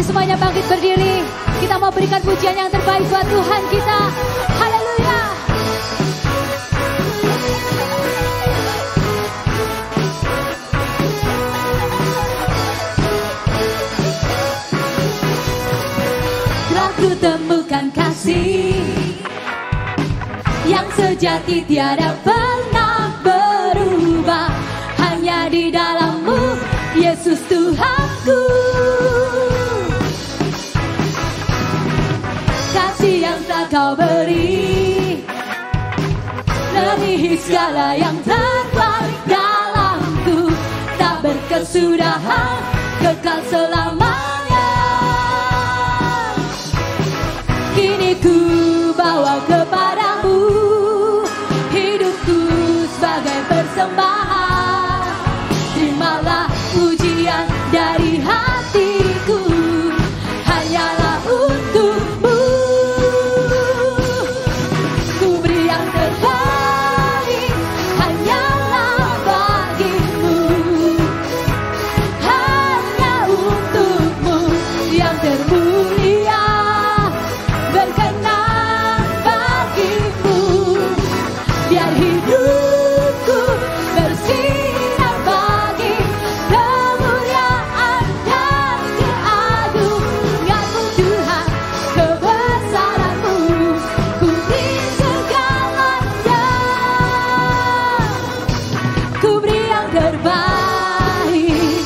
semuanya bangkit berdiri. Kita mau berikan pujian yang terbaik buat Tuhan kita. Haleluya. Telah ku temukan kasih yang sejati tiada pernah berubah. Hanya di dalam-Mu, Yesus Tuhanku. Kasih yang telah Kau beri lebih segala yang terbaik dalamku, tak berkesudahan, kekal selamanya. Kini ku bawa kepadamu hidupku sebagai persembahan. Terimalah pujian dari hatiku, hanyalah untuk-Mu. Ku beri yang terbaik, hanyalah bagi-Mu. Hanya untuk-Mu yang termulia, berkenan bagi-Mu. Biar hidupku bersinar bagi kemuliaan dan keagungan-Mu Tuhan, kebesaran-Mu. Ku beri segalanya, ku beri yang terbaik.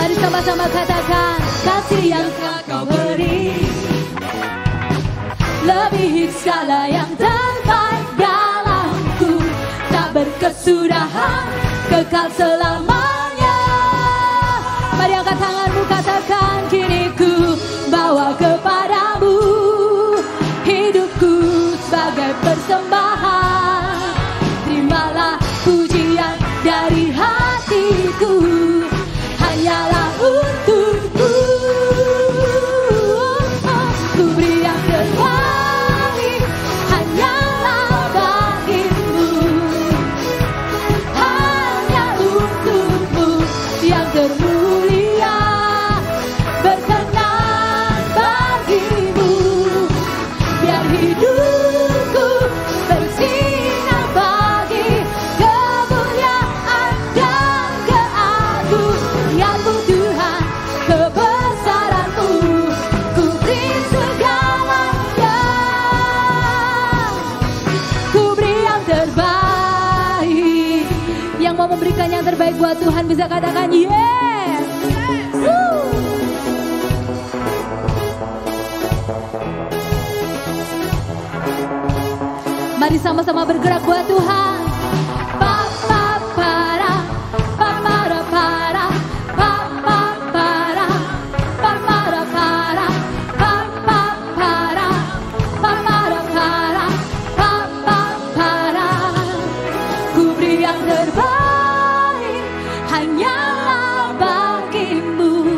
Mari sama-sama katakan, kasih yang telah Kau beri lebih segala yang terbaik dalamku, tak berkesudahan, kekal selamanya. Mari angkat tanganmu, katakan, kini ku bawa kepadamu hidupku sebagai persembahan. Terimalah pujian dari hatiku, hanyalah untuk-Mu. Ku beri yang terbaik, hanyalah bagi-Mu. Hanya untuk-Mu yang termulia, berkenan bagi-Mu. Biar hidupku bersinar bagi kemuliaan dan keagungan-Mu Tuhan, kebesaran-Mu. Ku beri segalanya, ku beri yang terbaik. Yang mau memberikan yang terbaik buat Tuhan bisa katakan yes. Mari sama-sama bergerak buat Tuhan. Pa-pa-para, pa-para-para, pa-pa-para, pa-para-para, pa-pa-para, pa-para-para, pa-pa-para. Ku beri yang terbaik, hanyalah bagi-Mu.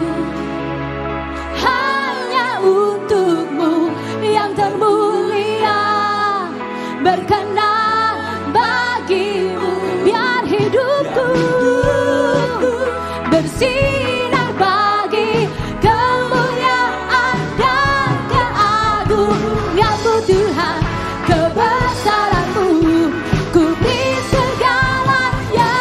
Hanya untuk-Mu yang termulia, berkenan bagi-Mu. Biar hidupku bersinar bagi kemuliaan dan keagungan-Mu Tuhan, kebesaran-Mu. Ku beri segalanya,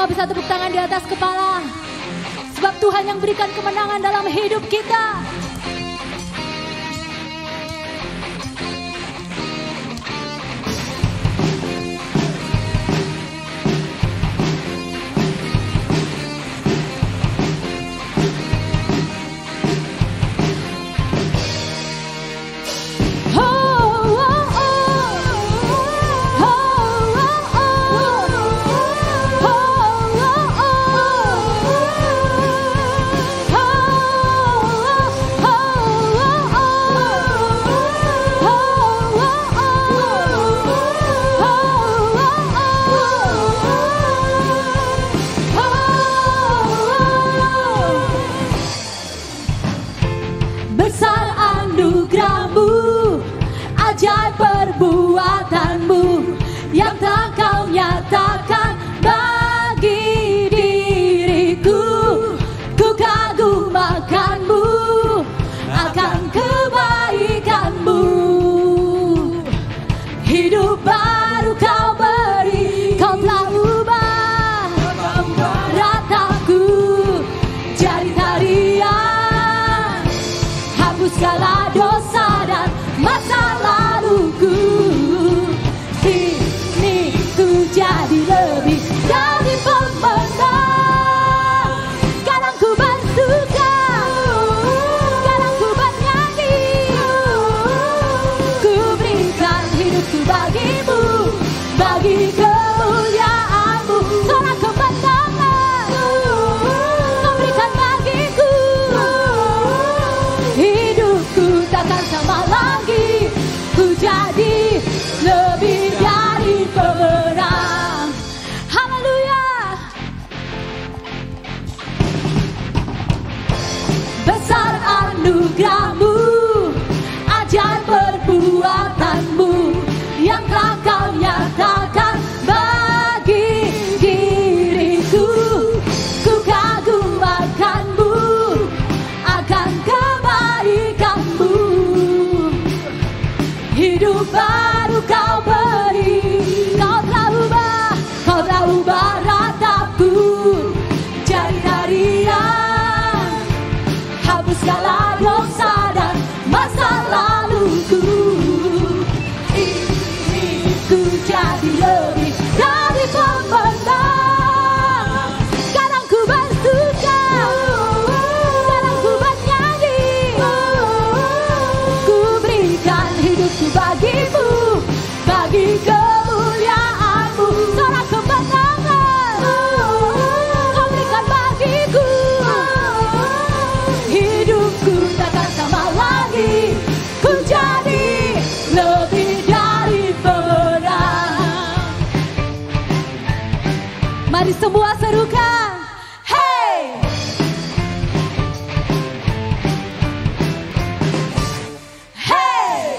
Kau bisa tepuk tangan di atas kepala. Sebab Tuhan yang berikan kemenangan dalam hidup kita. Besar anugerah-Mu, ajaib perbuatan-Mu yang tak Kau nyatakan bagi diriku. Ku kagum akan-Mu, akan kebaikan-Mu. Hidup baru Kau beri, Kau telah ubah rataku jadi tarian. Hapus segala dosa dan masa laluku. Kini ku jadi lebih dari pemenang. Sekarang ku bersuka, sekarang ku bernyanyi. Ku berikan hidupku bagimu, bagi kemuliaan-Mu. Sorak kemenangan Kau berikan bagiku. Hidupku takkan sama lagi, ku jadi lebih dari pemenang. Haleluya. Besar anugerah-Mu, ajaib perbuatan-Mu yang telah Kau nyatakan bagi diriku. Ku kagum akan-Mu, akan kebaikan-Mu. Hidup baru Kau beri, Kau telah ubah ratapku jadi tarian. Hapus segala dosa dan masa laluku. Ini ku jadi lebih dari pemenang. Sekarang ku bersuka, sekarang ku bernyanyi. Ku berikan hidupku bagimu, bagi kemuliaan-Mu. Sorak kemenangan Kau berikan bagiku. Hidupku takkan sama lagi, ku jadi lebih dari pemenang. Mari semua serukan, hey! Hey!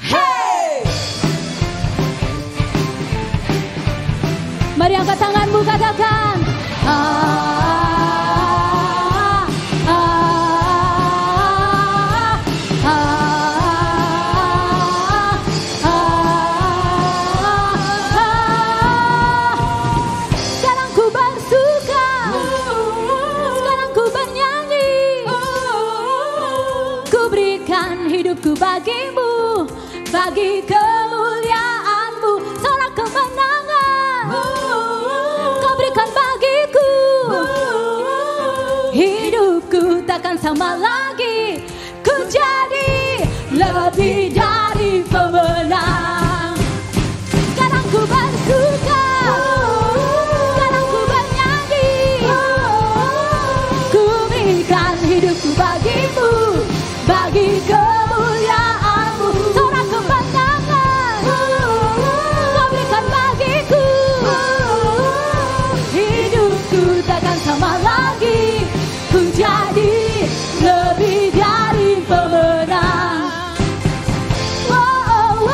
Hey! Mari angkat tanganmu, katakan Sekarang ku bersuka, sekarang ku bernyanyi. Ku berikan hidupku bagimu, bagi kemuliaan-Mu. Sorak kemenangan Kau berikan bagiku. Hidupku takkan sama lagi, ku jadi lebih dari pemenang. Sekarang ku bersuka, sekarang ku bernyanyi. Ku berikan hidupku bagimu, bagi kemuliaan-Mu. Sorak kemenangan Kau berikan bagiku. Hidupku takkan sama lagi, ku jadi lebih dari pemenang. Oh, oh,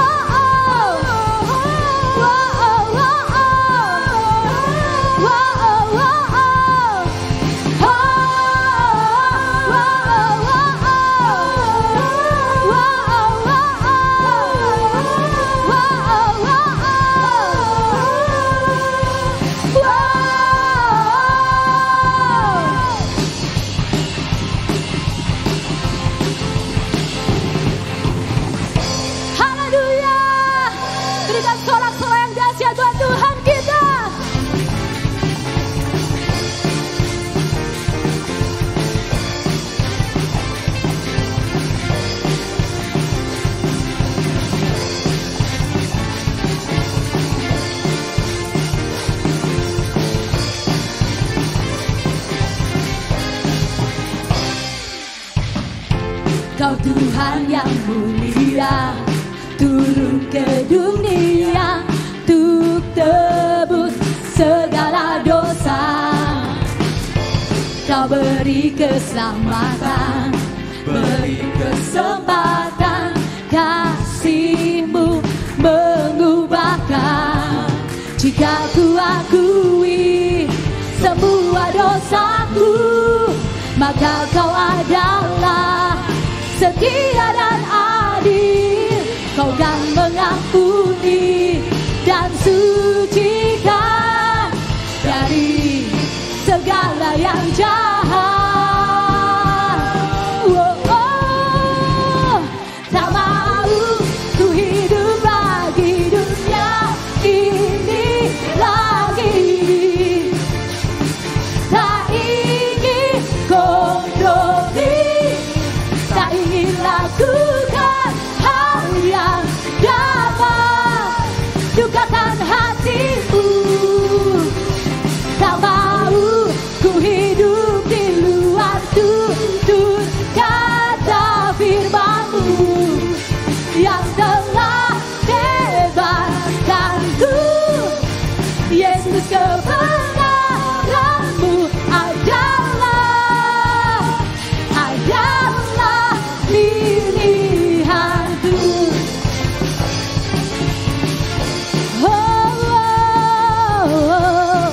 Kau Tuhan yang mulia, turun ke dunia untuk tebus segala dosa. Kau beri keselamatan, beri kesempatan, kasih-Mu mengubahkan. Jika ku akui semua dosaku, maka Kau adalah setia dan adil. Kau kan mengampuni dan sucikan dari segala yang jahat. Oh, oh. Tak mau ku hidup lagi dunia ini lagi. Tak ingin kompromi, tak ingin lakukan hal yang dapat dukakan hatimu. Tak mau ku hidup di luar tutur kata firman-Mu yang telah bebaskanku. Yesus, kebenaran-Mu adalah pilihanku. Oh, oh, oh.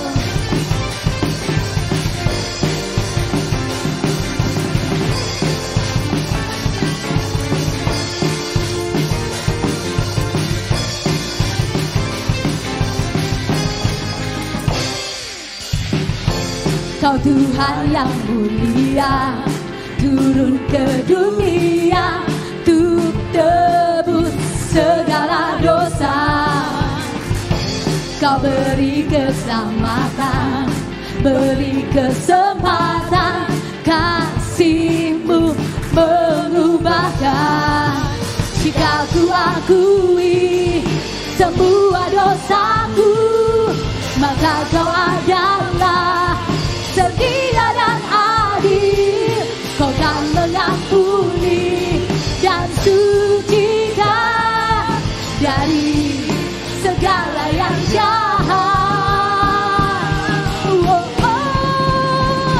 Kau Tuhan yang mulia, turun ke dunia untuk tebus segala dosa. Kau beri keselamatan, beri kesempatan, kasih-Mu mengubahkan. Jika ku akui semua dosaku, maka Kau adalah setia dan adil. Kau kan mengampuni dan sucikan dari segala yang jahat. Oh, oh.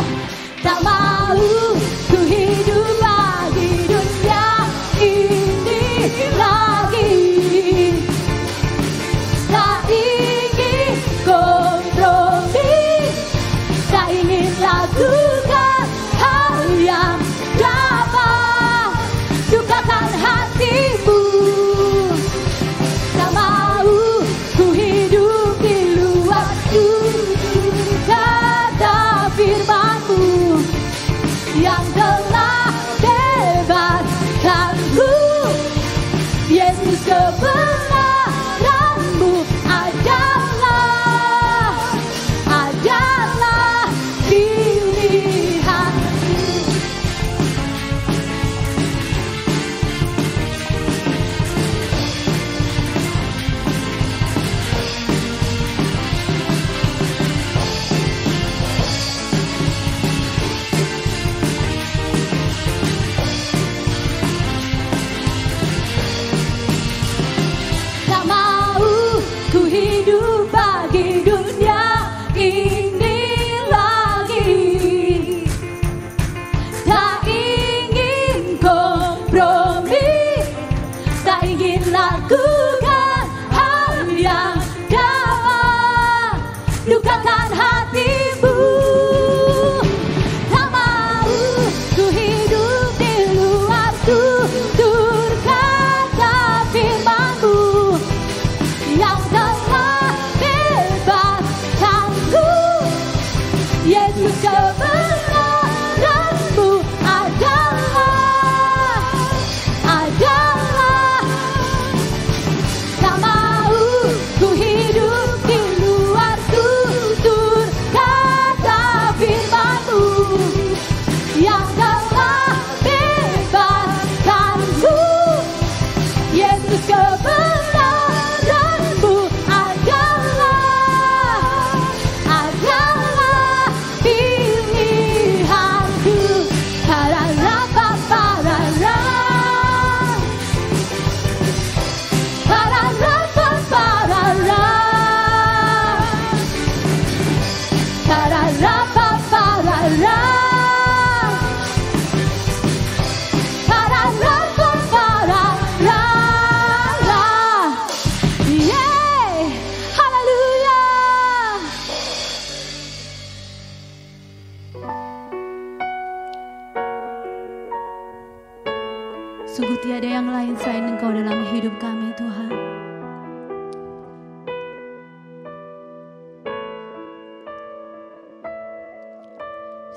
Tak mau ku hidup lagi dunia ini lagi. Tak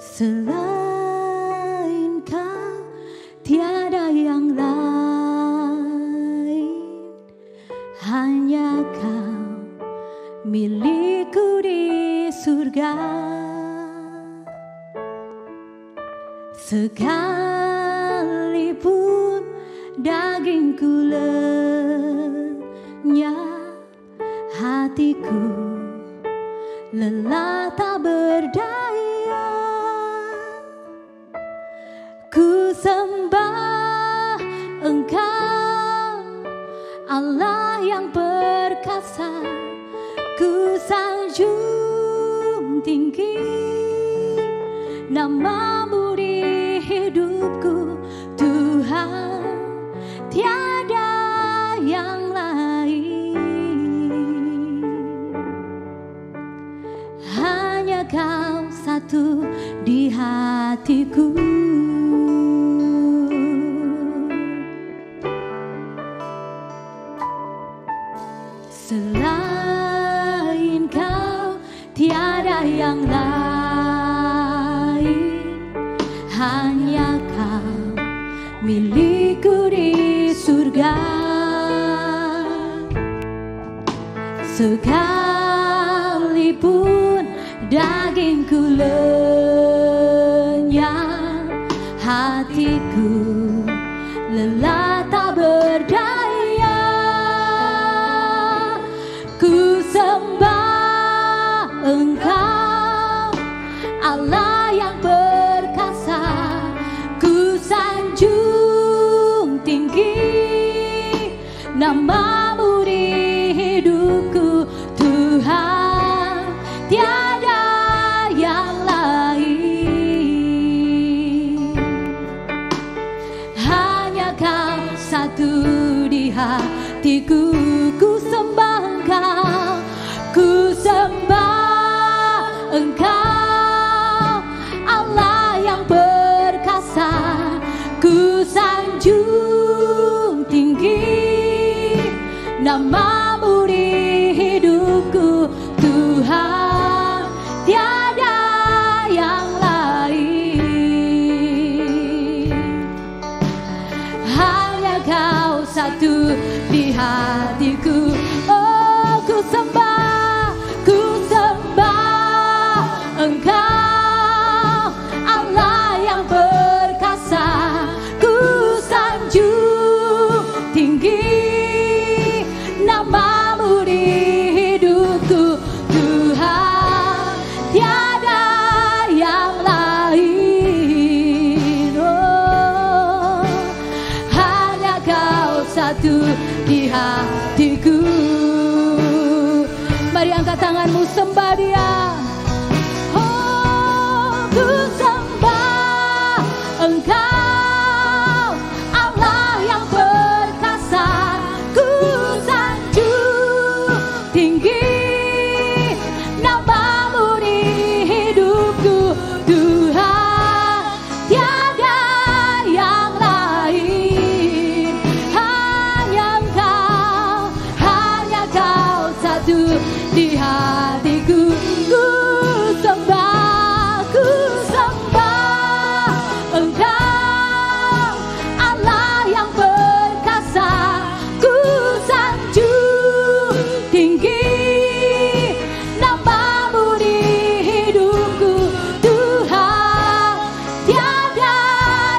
Selain Kau tiada yang lain, hanya Kau milikku di surga. Sekalipun dagingku lenyap, hatiku lelah tak berdaya. Ku sembah Engkau, Allah yang perkasa. Ku sanjung tinggi nama-Mu di hidupku, Tuhan, tiada yang lain. Hanya Kau satu di hatiku. Selain Kau tiada yang lain, hanya Kau milikku di surga. Sekalipun dagingku lenyap, hatiku lelah tak berdaya. Ku sembah Engkau, Allah yang perkasa. Ku sanjung tinggi nama-Mu di hidupku, Tuhan, tiada yang lain. Hanya Kau satu di hatiku. Ku sembah Engkau, ku sembah Engkau, Allah yang perkasa. Ku sanjung tinggi nama-Mu di hidupku, Tuhan, tiada yang lain. Hanya Kau satu di hatiku. Oh, ku sembah Engkau, Allah yang perkasa. Ku sanjung tinggi nama-Mu di hidupku, Tuhan, tiada yang lain. Oh, hanya Kau satu di hatiku. Mari angkat tanganmu, sembah Dia. Oh, ku sembah Engkau, Allah yang perkasa. Ku sanjung tinggi nama-Mu di hidupku, Tuhan, tiada yang lain. Hanya Kau satu di hatiku. Ku sembah Engkau, Allah yang perkasa. Ku sanjung tinggi nama-Mu di hidupku, Tuhan, tiada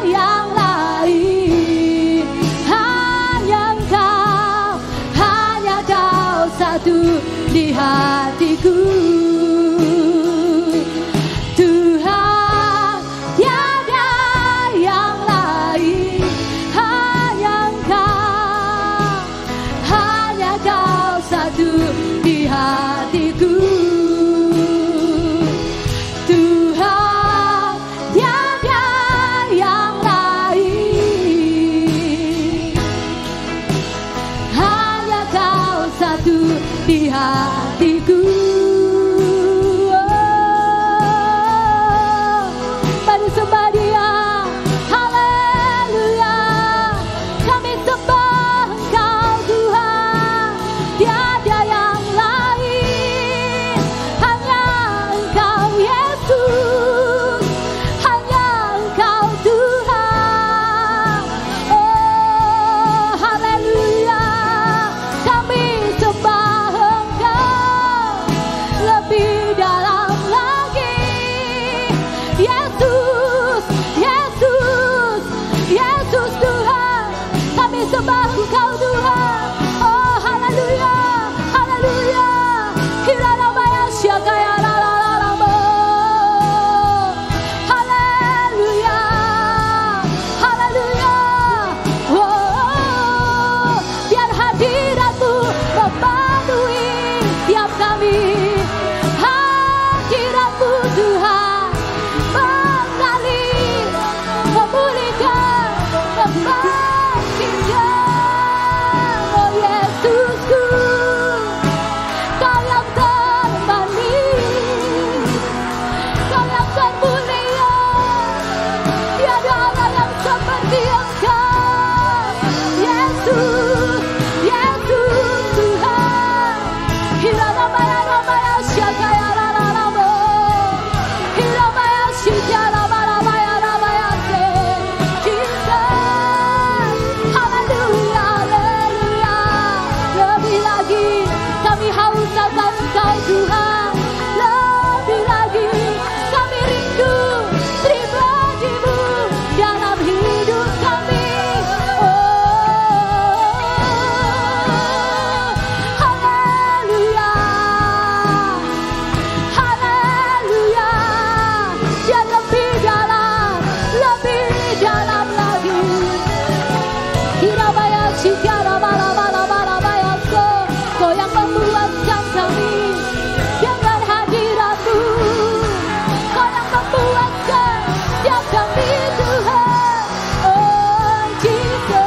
yang lain. Hanya Kau satu di hatiku, Tuhan, tiada yang lain. Hanya Kau satu di hatiku, Tuhan, tiada yang lain. Hanya Kau satu di hatiku. kami. Hadirat-Mu Tuhan mengalir, memulihkan, membangkitkan. Oh Yesusku, Kau yang termanis, Kau yang termulia, tiada ada yang seperti Engkau. Yesus, Yesus Tuhan. Hiramaya ramaya syakaya raramo, hiramaya syakaya ramaya ramaya se. Jesus, haleluya, haleluya. Lebih lagi kami haus akan Engkau Tuhan. Lebih lagi kami rindu pribadi-Mu dalam hidup kami. Oh, haleluya, haleluya. Dia lebih dalam lagi. Hirabaya Shikara Barabaya So. Kau yang membuatkan kami dengan hadirat-Mu. Kau yang membuatkan setiap kami Tuhan. Oh Jesus,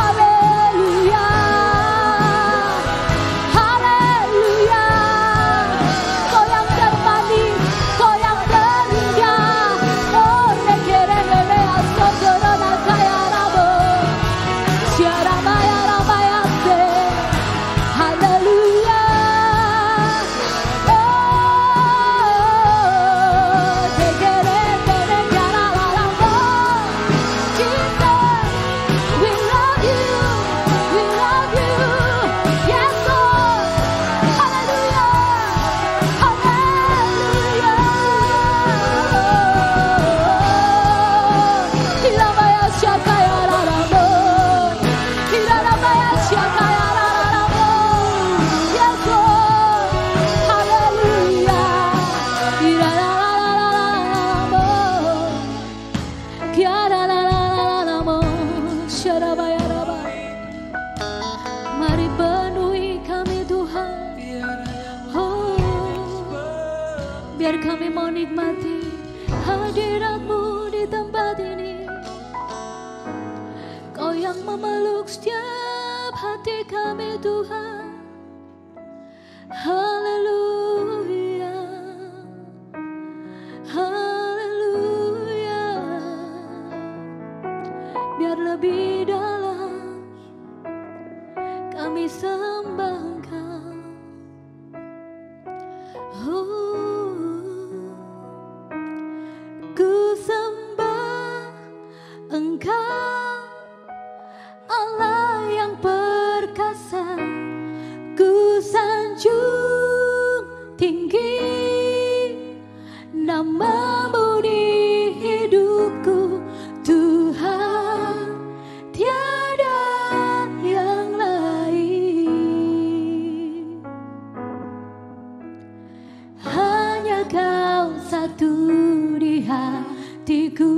haleluya, haleluya. Kau yang termanis, Kau yang terindah. Oh negereme asodorona kaya rabo, siaramaya ramaya se. Haleluya. Oh negereme kara rabo. Jesus, we love you, we love you. Yes Lord. Haleluya, haleluya. Hiramaya syakaya raramo, hiramaya syakaya raramo. Yes Lord, haleluya. Hirararararamo, kiararararamo, syarabaya raba. Mari penuhi kami Tuhan. Oh, biar kami mau nikmati hadirat-Mu di tempat ini. Kau yang memeluk setiap hati kami Tuhan. Haleluya, haleluya. Biar lebih dalam kami sembah Engkau. Ku sembah Engkau, Allah yang perkasa. Ku sanjung tinggi nama-Mu di hidupku Tuhan. Tiada yang lain, hanya Kau satu di hatiku.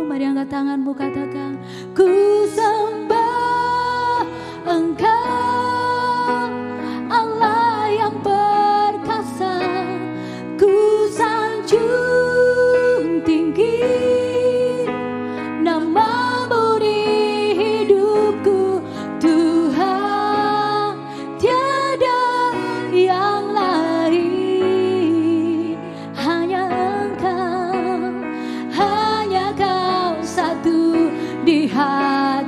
Mari angkat tanganmu, katakan, ku sembah Engkau, Allah yang perkasa. Ku sanjung tinggi nama-Mu di hidupku Tuhan. Tiada yang lain, hanya Engkau, hanya Kau satu di hati.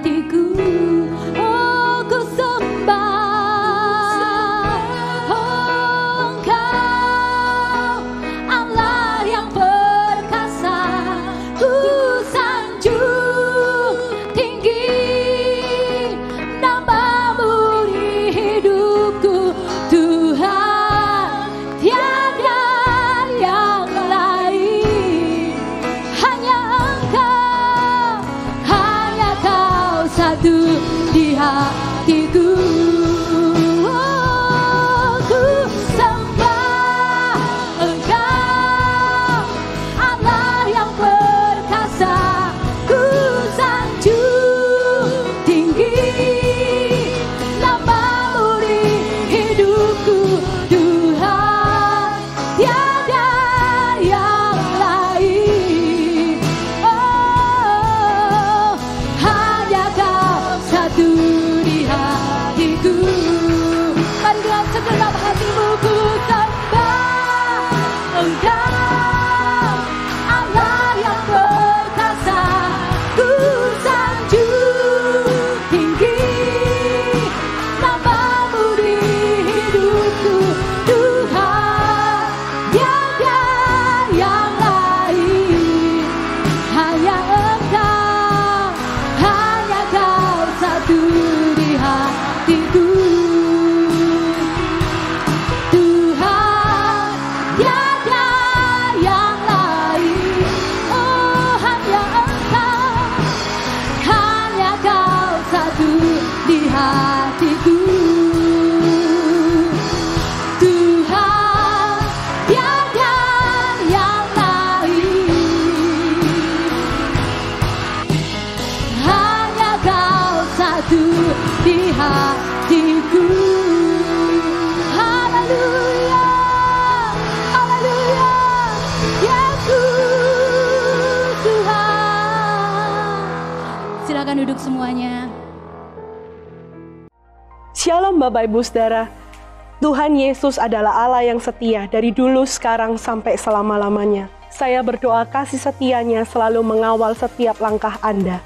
Bapak Ibu Saudara, Tuhan Yesus adalah Allah yang setia dari dulu, sekarang, sampai selama-lamanya. Saya berdoa kasih setianya selalu mengawal setiap langkah Anda.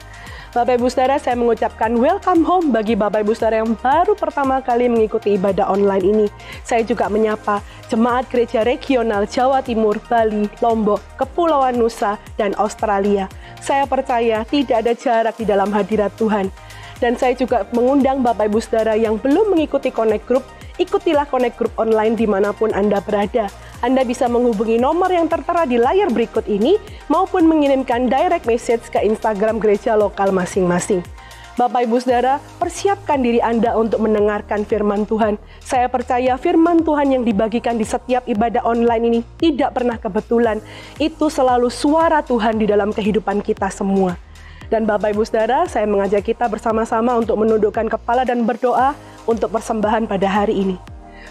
Bapak Ibu Saudara, saya mengucapkan welcome home bagi Bapak Ibu Saudara yang baru pertama kali mengikuti ibadah online ini. Saya juga menyapa Jemaat Gereja Regional Jawa Timur, Bali, Lombok, Kepulauan Nusa, dan Australia. Saya percaya tidak ada jarak di dalam hadirat Tuhan. Dan saya juga mengundang Bapak Ibu Saudara yang belum mengikuti Connect Group, ikutilah Connect Group online dimanapun Anda berada. Anda bisa menghubungi nomor yang tertera di layar berikut ini maupun mengirimkan direct message ke Instagram gereja lokal masing-masing. Bapak Ibu Saudara, persiapkan diri Anda untuk mendengarkan firman Tuhan. Saya percaya firman Tuhan yang dibagikan di setiap ibadah online ini tidak pernah kebetulan. Itu selalu suara Tuhan di dalam kehidupan kita semua. Dan Bapak Ibu Saudara, saya mengajak kita bersama-sama untuk menundukkan kepala dan berdoa untuk persembahan pada hari ini.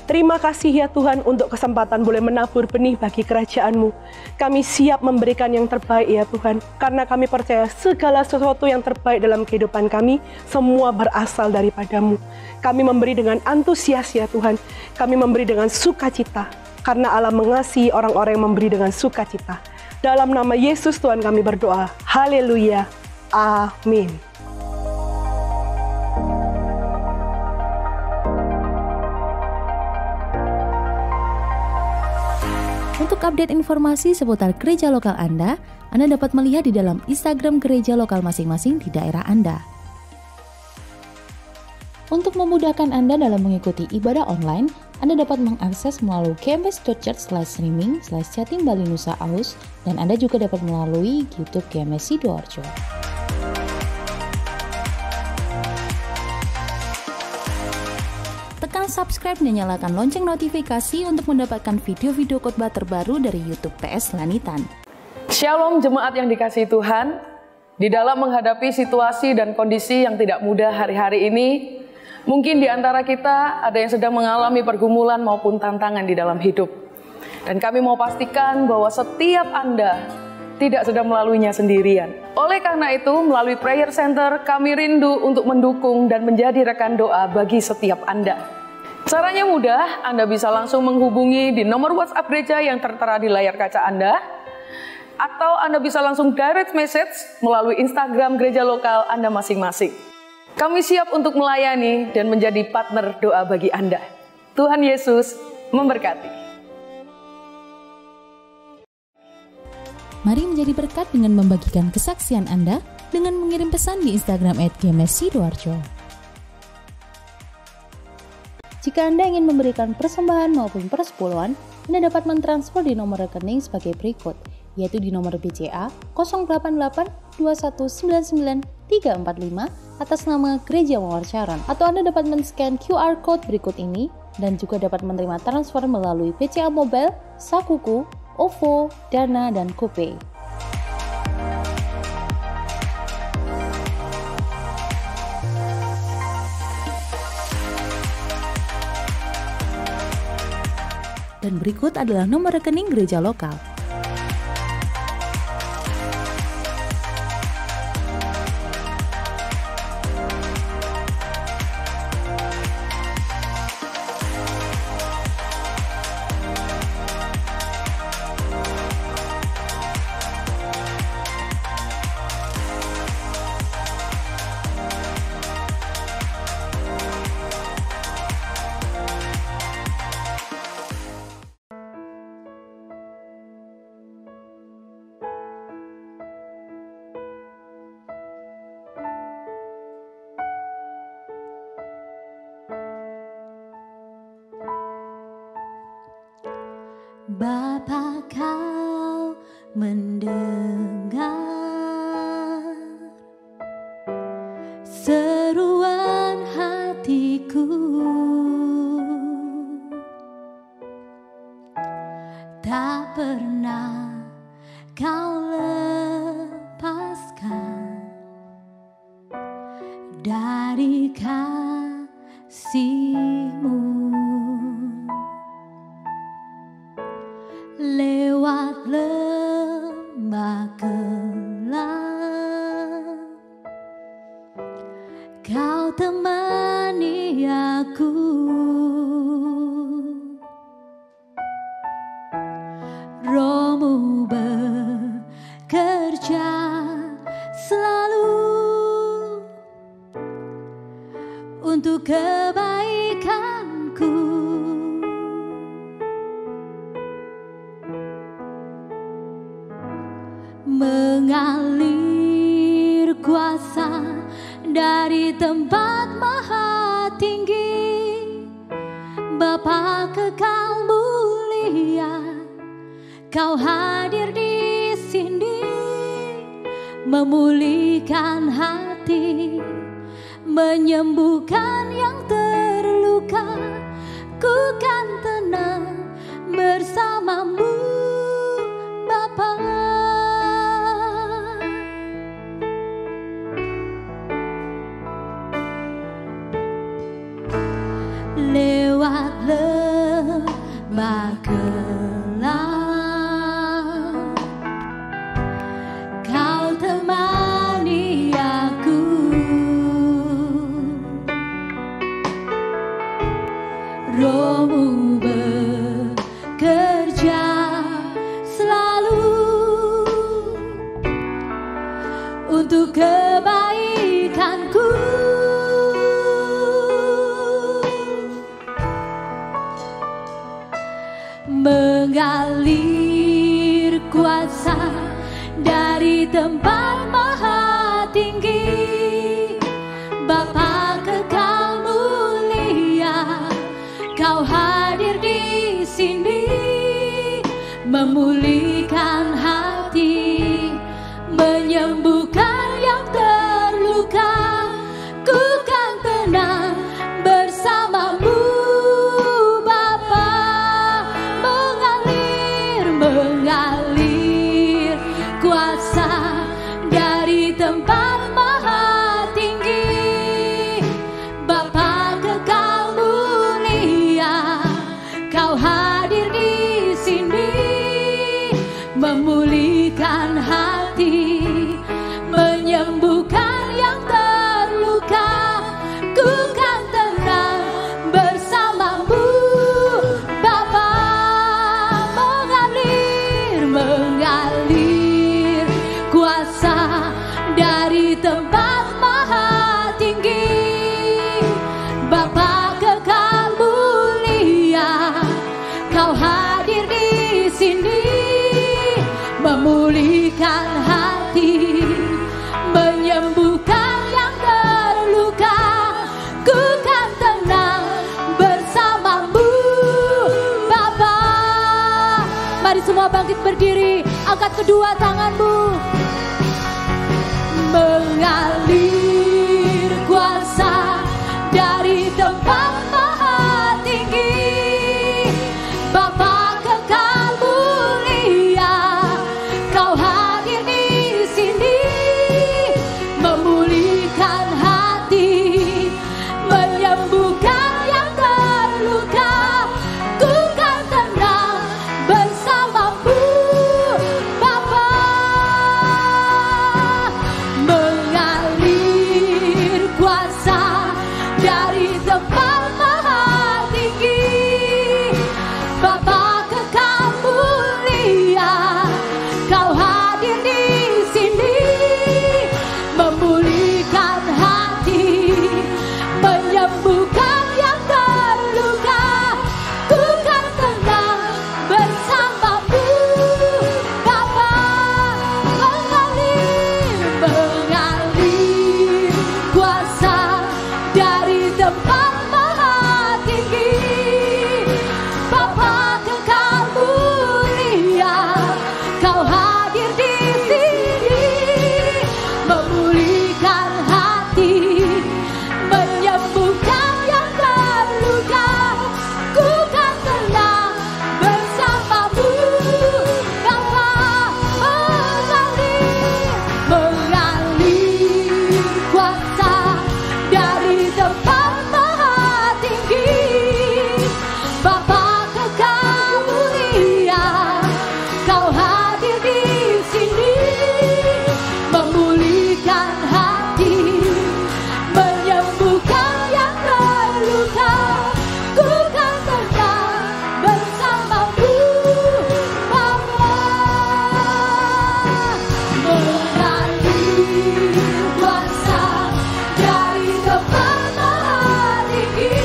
Terima kasih ya Tuhan untuk kesempatan boleh menabur benih bagi kerajaan-Mu. Kami siap memberikan yang terbaik ya Tuhan, karena kami percaya segala sesuatu yang terbaik dalam kehidupan kami, semua berasal daripada-Mu. Kami memberi dengan antusias ya Tuhan, kami memberi dengan sukacita, karena Allah mengasihi orang-orang yang memberi dengan sukacita. Dalam nama Yesus Tuhan kami berdoa, haleluya, amin. Untuk update informasi seputar gereja lokal Anda dapat melihat di dalam Instagram gereja lokal masing-masing di daerah Anda. Untuk memudahkan Anda dalam mengikuti ibadah online, Anda dapat mengakses melalui gms.church/streaming/Jatim Bali Nusa Aus, dan Anda juga dapat melalui YouTube GMS Sidoarjo. Tekan subscribe dan nyalakan lonceng notifikasi untuk mendapatkan video-video khotbah terbaru dari YouTube TS Lanitan. Shalom jemaat yang dikasihi Tuhan. Di dalam menghadapi situasi dan kondisi yang tidak mudah hari-hari ini, mungkin di antara kita ada yang sedang mengalami pergumulan maupun tantangan di dalam hidup. Dan kami mau pastikan bahwa setiap Anda tidak sedang melaluinya sendirian. Oleh karena itu, melalui Prayer Center, kami rindu untuk mendukung dan menjadi rekan doa bagi setiap Anda. Caranya mudah, Anda bisa langsung menghubungi di nomor WhatsApp gereja yang tertera di layar kaca Anda, atau Anda bisa langsung direct message melalui Instagram gereja lokal Anda masing-masing. Kami siap untuk melayani dan menjadi partner doa bagi Anda. Tuhan Yesus memberkati. Mari menjadi berkat dengan membagikan kesaksian Anda dengan mengirim pesan di Instagram @gmssidoarjo. Jika Anda ingin memberikan persembahan maupun persepuluhan, Anda dapat mentransfer di nomor rekening sebagai berikut, yaitu di nomor BCA 08821999345 atas nama Gereja Mawar Charon, atau Anda dapat men-scan QR Code berikut ini dan juga dapat menerima transfer melalui BCA Mobile, Sakuku, OVO, Dana, dan GoPay. Dan berikut adalah nomor rekening gereja lokal. Bapa, kau mendengar seruan hatiku, tak pernah kau lepaskan dari kasih-Mu. Lewat lembah gelap, kau temani aku. mengalir kuasa dari tempat maha tinggi. Bapa kekal mulia, Kau hadir di sini, memulihkan hati, menyembuhkan yang terluka. Ku kan tenang bersamamu, Bapa. Lewat lembah gelap, Kau temani aku. Roh-Mu bekerja selalu untuk kebaikanku. Mengalir kuasa dari tempat maha tinggi. Bapa kekal mulia, Kau hadir di sini, memulihkan hati, menyembuhkan yang terluka. Ku kan tenang bersamamu, mengalir kuasa dari tempat maha tinggi. Bapa kekal mulia, Kau hadir di sini, memulihkan hati, menyembuhkan yang terluka. Ku kan tenang bersamamu, Bapa. Mengalir kuasa dari tempat maha tinggi. Bapa kekal mulia, Kau hadir di sini, memulihkan hati, menyembuhkan yang terluka. Ku kan tenang bersamamu, Bapa. Mari semua bangkit berdiri, angkat kedua tanganmu. Mengalir kuasa dari tempat maha tinggi. Bapa kekal mulia, Kau hadir di sini, memulihkan hati, menyembuhkan yang terluka. Ku kan tenang bersamamu, Bapa. Mengalir kuasa dari tempat maha tinggi. Bapa kekal mulia, Kau hadir di sini, memulihkan hati, menyembuhkan yang terluka. Ku kan tenang bersamamu, Bapa. Mengalir kuasa dari tempat maha tinggi. Bapa kekal mulia, Kau hadir di sini, memulihkan hati, menyembuhkan yang terluka. Ku kan tenang bersamamu, Bapa. Mengalir kuasa dari tempat maha tinggi. Bapa kekal mulia, Kau hadir di sini, memulihkan hati, menyembuhkan yang terluka. Ku kan tenang bersamamu, Bapa. Mengalir kuasa dari tempat maha tinggi.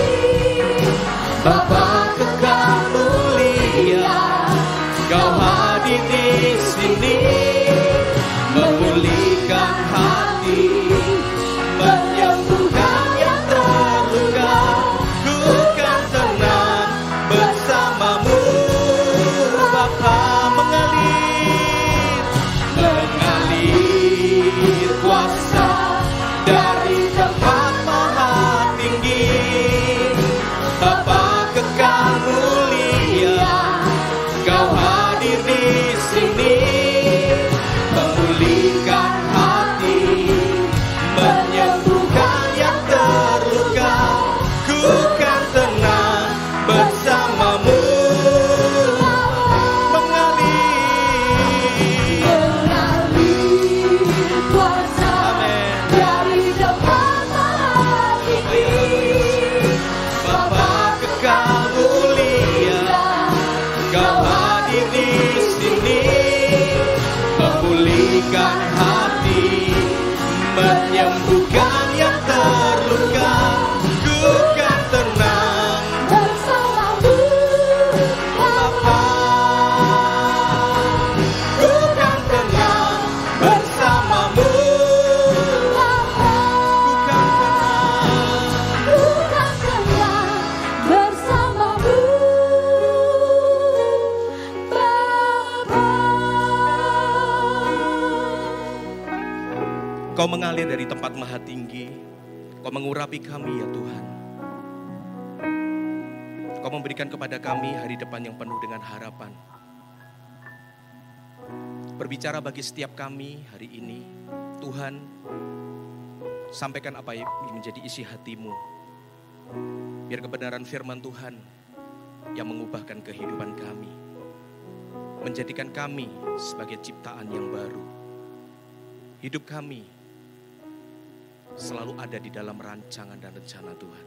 Bapa kekal mulia, Kau hadir di sini, memulihkan Engkau mengalir dari tempat maha tinggi. Engkau mengurapi kami ya Tuhan. Engkau memberikan kepada kami hari depan yang penuh dengan harapan. Berbicara bagi setiap kami hari ini, Tuhan, sampaikan apa yang menjadi isi hati-Mu. Biar kebenaran firman Tuhan yang mengubahkan kehidupan kami, menjadikan kami sebagai ciptaan yang baru. Hidup kami selalu ada di dalam rancangan dan rencana Tuhan.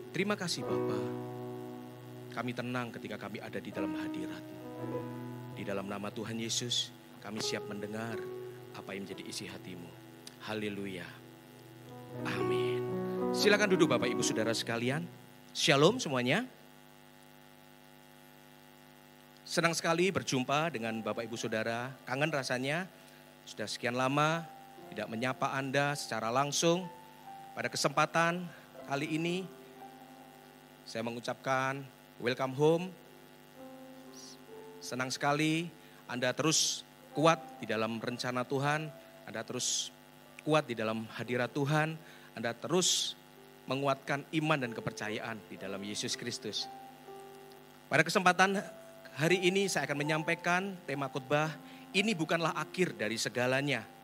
Terima kasih Bapa. Kami tenang ketika kami ada di dalam hadirat-Mu. Di dalam nama Tuhan Yesus, kami siap mendengar apa yang menjadi isi hati-Mu. Haleluya. Amin. Silakan duduk Bapak Ibu Saudara sekalian. Shalom semuanya. Senang sekali berjumpa dengan Bapak Ibu Saudara. Kangen rasanya, sudah sekian lama tidak menyapa Anda secara langsung. Pada kesempatan kali ini, saya mengucapkan welcome home. Senang sekali Anda terus kuat di dalam rencana Tuhan, Anda terus kuat di dalam hadirat Tuhan, Anda terus menguatkan iman dan kepercayaan di dalam Yesus Kristus. Pada kesempatan hari ini saya akan menyampaikan tema khotbah, ini bukanlah akhir dari segalanya.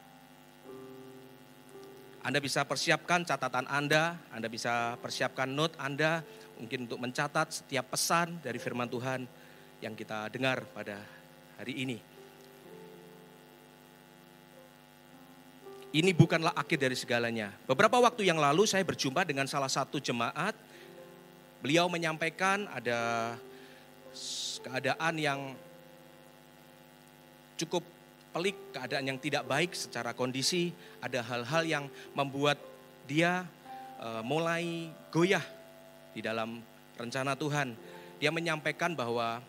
Anda bisa persiapkan catatan Anda bisa persiapkan note Anda, mungkin untuk mencatat setiap pesan dari firman Tuhan yang kita dengar pada hari ini. Ini bukanlah akhir dari segalanya. Beberapa waktu yang lalu saya berjumpa dengan salah satu jemaat. Beliau menyampaikan ada keadaan yang cukup pelik, keadaan yang tidak baik secara kondisi. Ada hal-hal yang membuat dia mulai goyah di dalam rencana Tuhan. Dia menyampaikan bahwa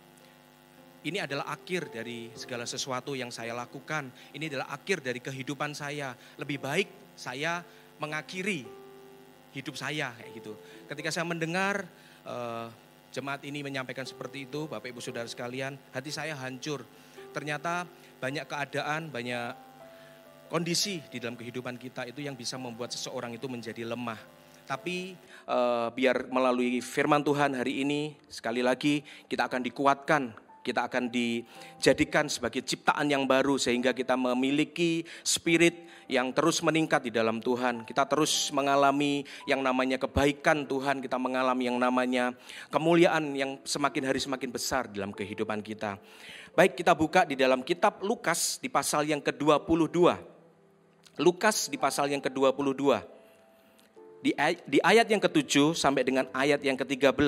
ini adalah akhir dari segala sesuatu yang saya lakukan. Ini adalah akhir dari kehidupan saya. Lebih baik saya mengakhiri hidup saya kayak gitu. Ketika saya mendengar jemaat ini menyampaikan seperti itu, Bapak Ibu Saudara sekalian, hati saya hancur. Ternyata banyak keadaan, banyak kondisi di dalam kehidupan kita itu yang bisa membuat seseorang itu menjadi lemah. Tapi biar melalui firman Tuhan hari ini, sekali lagi kita akan dikuatkan. Kita akan dijadikan sebagai ciptaan yang baru sehingga kita memiliki spirit yang terus meningkat di dalam Tuhan. Kita terus mengalami yang namanya kebaikan Tuhan, kita mengalami yang namanya kemuliaan yang semakin hari semakin besar dalam kehidupan kita. Baik, kita buka di dalam kitab Lukas di pasal yang ke-22. Lukas di pasal yang ke-22. Di ayat yang ke-7 sampai dengan ayat yang ke-13.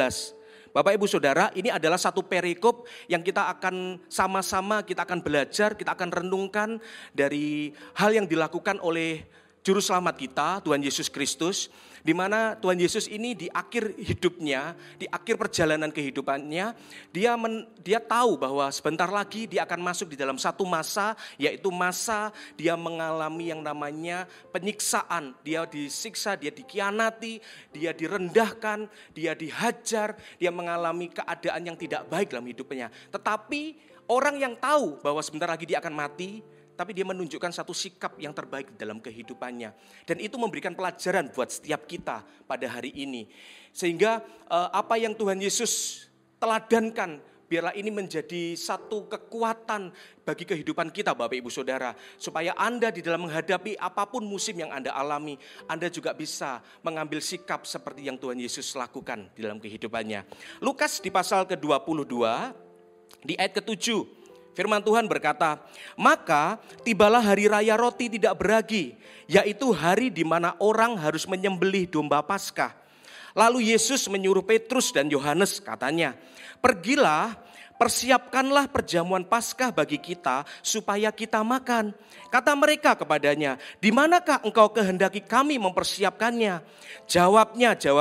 Bapak Ibu Saudara, ini adalah satu perikop yang kita akan sama-sama, kita akan belajar, kita akan renungkan dari hal yang dilakukan oleh Juru Selamat kita, Tuhan Yesus Kristus, di mana Tuhan Yesus ini di akhir hidupnya, di akhir perjalanan kehidupannya, dia tahu bahwa sebentar lagi dia akan masuk di dalam satu masa, yaitu masa dia mengalami yang namanya penyiksaan. Dia disiksa, dia dikhianati, dia direndahkan, dia dihajar, dia mengalami keadaan yang tidak baik dalam hidupnya. Tetapi orang yang tahu bahwa sebentar lagi dia akan mati, tapi dia menunjukkan satu sikap yang terbaik dalam kehidupannya. Dan itu memberikan pelajaran buat setiap kita pada hari ini. Sehingga apa yang Tuhan Yesus teladankan, biarlah ini menjadi satu kekuatan bagi kehidupan kita Bapak Ibu Saudara. Supaya Anda di dalam menghadapi apapun musim yang Anda alami, Anda juga bisa mengambil sikap seperti yang Tuhan Yesus lakukan di dalam kehidupannya. Lukas di pasal ke-22, di ayat ke-7. Firman Tuhan berkata, maka tibalah hari raya roti tidak beragi, yaitu hari di mana orang harus menyembelih domba Paskah. Lalu Yesus menyuruh Petrus dan Yohanes, katanya, pergilah, persiapkanlah perjamuan Paskah bagi kita supaya kita makan. Kata mereka kepadanya, di manakah engkau kehendaki kami mempersiapkannya? Jawab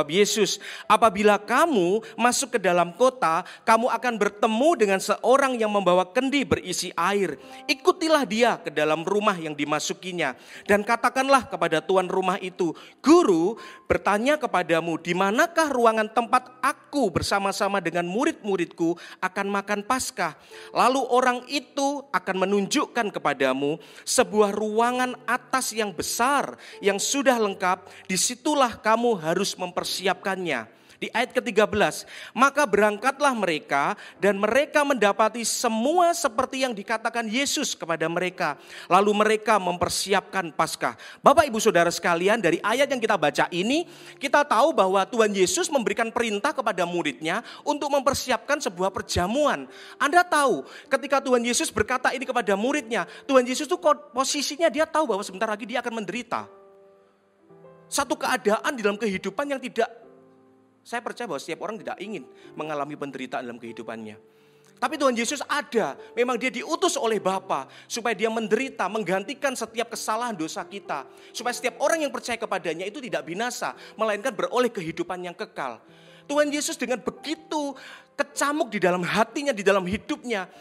Yesus, apabila kamu masuk ke dalam kota, kamu akan bertemu dengan seorang yang membawa kendi berisi air. Ikutilah dia ke dalam rumah yang dimasukinya. Dan katakanlah kepada tuan rumah itu, Guru bertanya kepadamu, di manakah ruangan tempat aku bersama-sama dengan murid-muridku akan makan mengadakan Paskah, lalu orang itu akan menunjukkan kepadamu sebuah ruangan atas yang besar yang sudah lengkap, disitulah kamu harus mempersiapkannya. Di ayat ke-13, maka berangkatlah mereka dan mereka mendapati semua seperti yang dikatakan Yesus kepada mereka. Lalu mereka mempersiapkan Paskah. Bapak Ibu Saudara sekalian, dari ayat yang kita baca ini, kita tahu bahwa Tuhan Yesus memberikan perintah kepada muridnya untuk mempersiapkan sebuah perjamuan. Anda tahu, ketika Tuhan Yesus berkata ini kepada muridnya, Tuhan Yesus itu posisinya dia tahu bahwa sebentar lagi dia akan menderita. Satu keadaan di dalam kehidupan yang tidak, saya percaya bahwa setiap orang tidak ingin mengalami penderitaan dalam kehidupannya. Tapi Tuhan Yesus ada, memang dia diutus oleh Bapa supaya dia menderita, menggantikan setiap kesalahan dosa kita. Supaya setiap orang yang percaya kepadanya itu tidak binasa, melainkan beroleh kehidupan yang kekal. Tuhan Yesus dengan begitu kecamuk di dalam hatinya, di dalam hidupnya,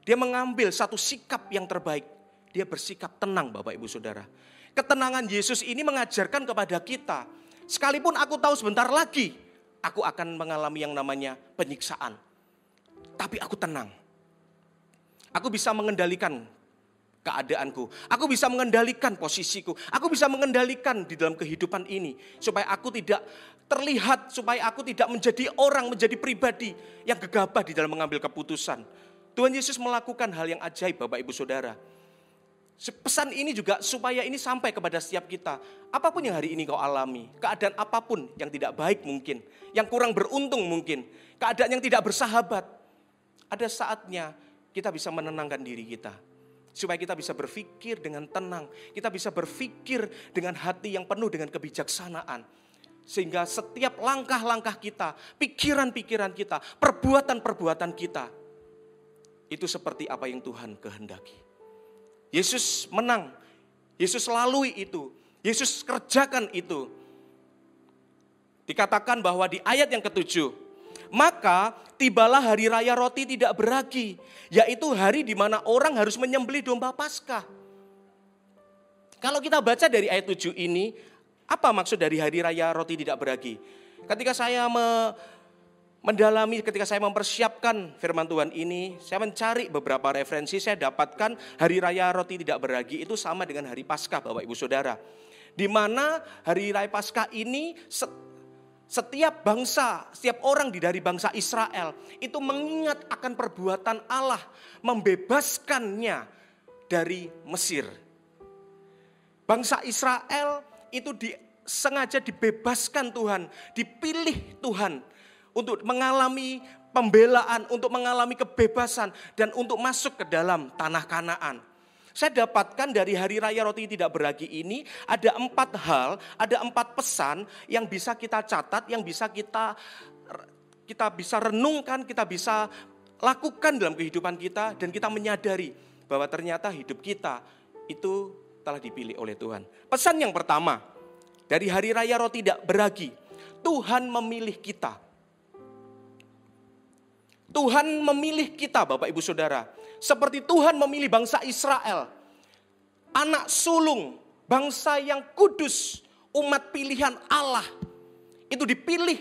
dia mengambil satu sikap yang terbaik. Dia bersikap tenang, Bapak Ibu Saudara. Ketenangan Yesus ini mengajarkan kepada kita, sekalipun aku tahu sebentar lagi aku akan mengalami yang namanya penyiksaan, tapi aku tenang. Aku bisa mengendalikan keadaanku. Aku bisa mengendalikan posisiku. Aku bisa mengendalikan di dalam kehidupan ini. Supaya aku tidak terlihat, supaya aku tidak menjadi orang, menjadi pribadi yang gegabah di dalam mengambil keputusan. Tuhan Yesus melakukan hal yang ajaib, Bapak Ibu Saudara. Pesan ini juga supaya ini sampai kepada setiap kita. Apapun yang hari ini kau alami, keadaan apapun yang tidak baik mungkin, yang kurang beruntung mungkin, keadaan yang tidak bersahabat, ada saatnya kita bisa menenangkan diri kita. Supaya kita bisa berpikir dengan tenang, kita bisa berpikir dengan hati yang penuh dengan kebijaksanaan. Sehingga setiap langkah-langkah kita, pikiran-pikiran kita, perbuatan-perbuatan kita, itu seperti apa yang Tuhan kehendaki. Yesus menang, Yesus lalui itu, Yesus kerjakan itu. Dikatakan bahwa di ayat yang ke-7, maka tibalah hari raya roti tidak beragi, yaitu hari di mana orang harus menyembelih domba Paskah. Kalau kita baca dari ayat 7 ini, apa maksud dari hari raya roti tidak beragi? Ketika saya mendalami, ketika saya mempersiapkan firman Tuhan ini, saya mencari beberapa referensi, saya dapatkan hari raya roti tidak beragi itu sama dengan hari Paskah, Bapak Ibu Saudara. Di mana hari raya Paskah ini setiap bangsa, setiap orang dari bangsa Israel itu mengingat akan perbuatan Allah membebaskannya dari Mesir. Bangsa Israel itu sengaja dibebaskan Tuhan, dipilih Tuhan untuk mengalami pembelaan, untuk mengalami kebebasan, dan untuk masuk ke dalam tanah Kanaan. Saya dapatkan dari hari raya roti tidak beragi ini, ada 4 hal, ada 4 pesan yang bisa kita catat, yang bisa kita bisa renungkan, kita bisa lakukan dalam kehidupan kita, dan kita menyadari bahwa ternyata hidup kita itu telah dipilih oleh Tuhan. Pesan yang pertama, dari hari raya roti tidak beragi, Tuhan memilih kita. Tuhan memilih kita, Bapak Ibu Saudara. Seperti Tuhan memilih bangsa Israel. Anak sulung, bangsa yang kudus, umat pilihan Allah. Itu dipilih,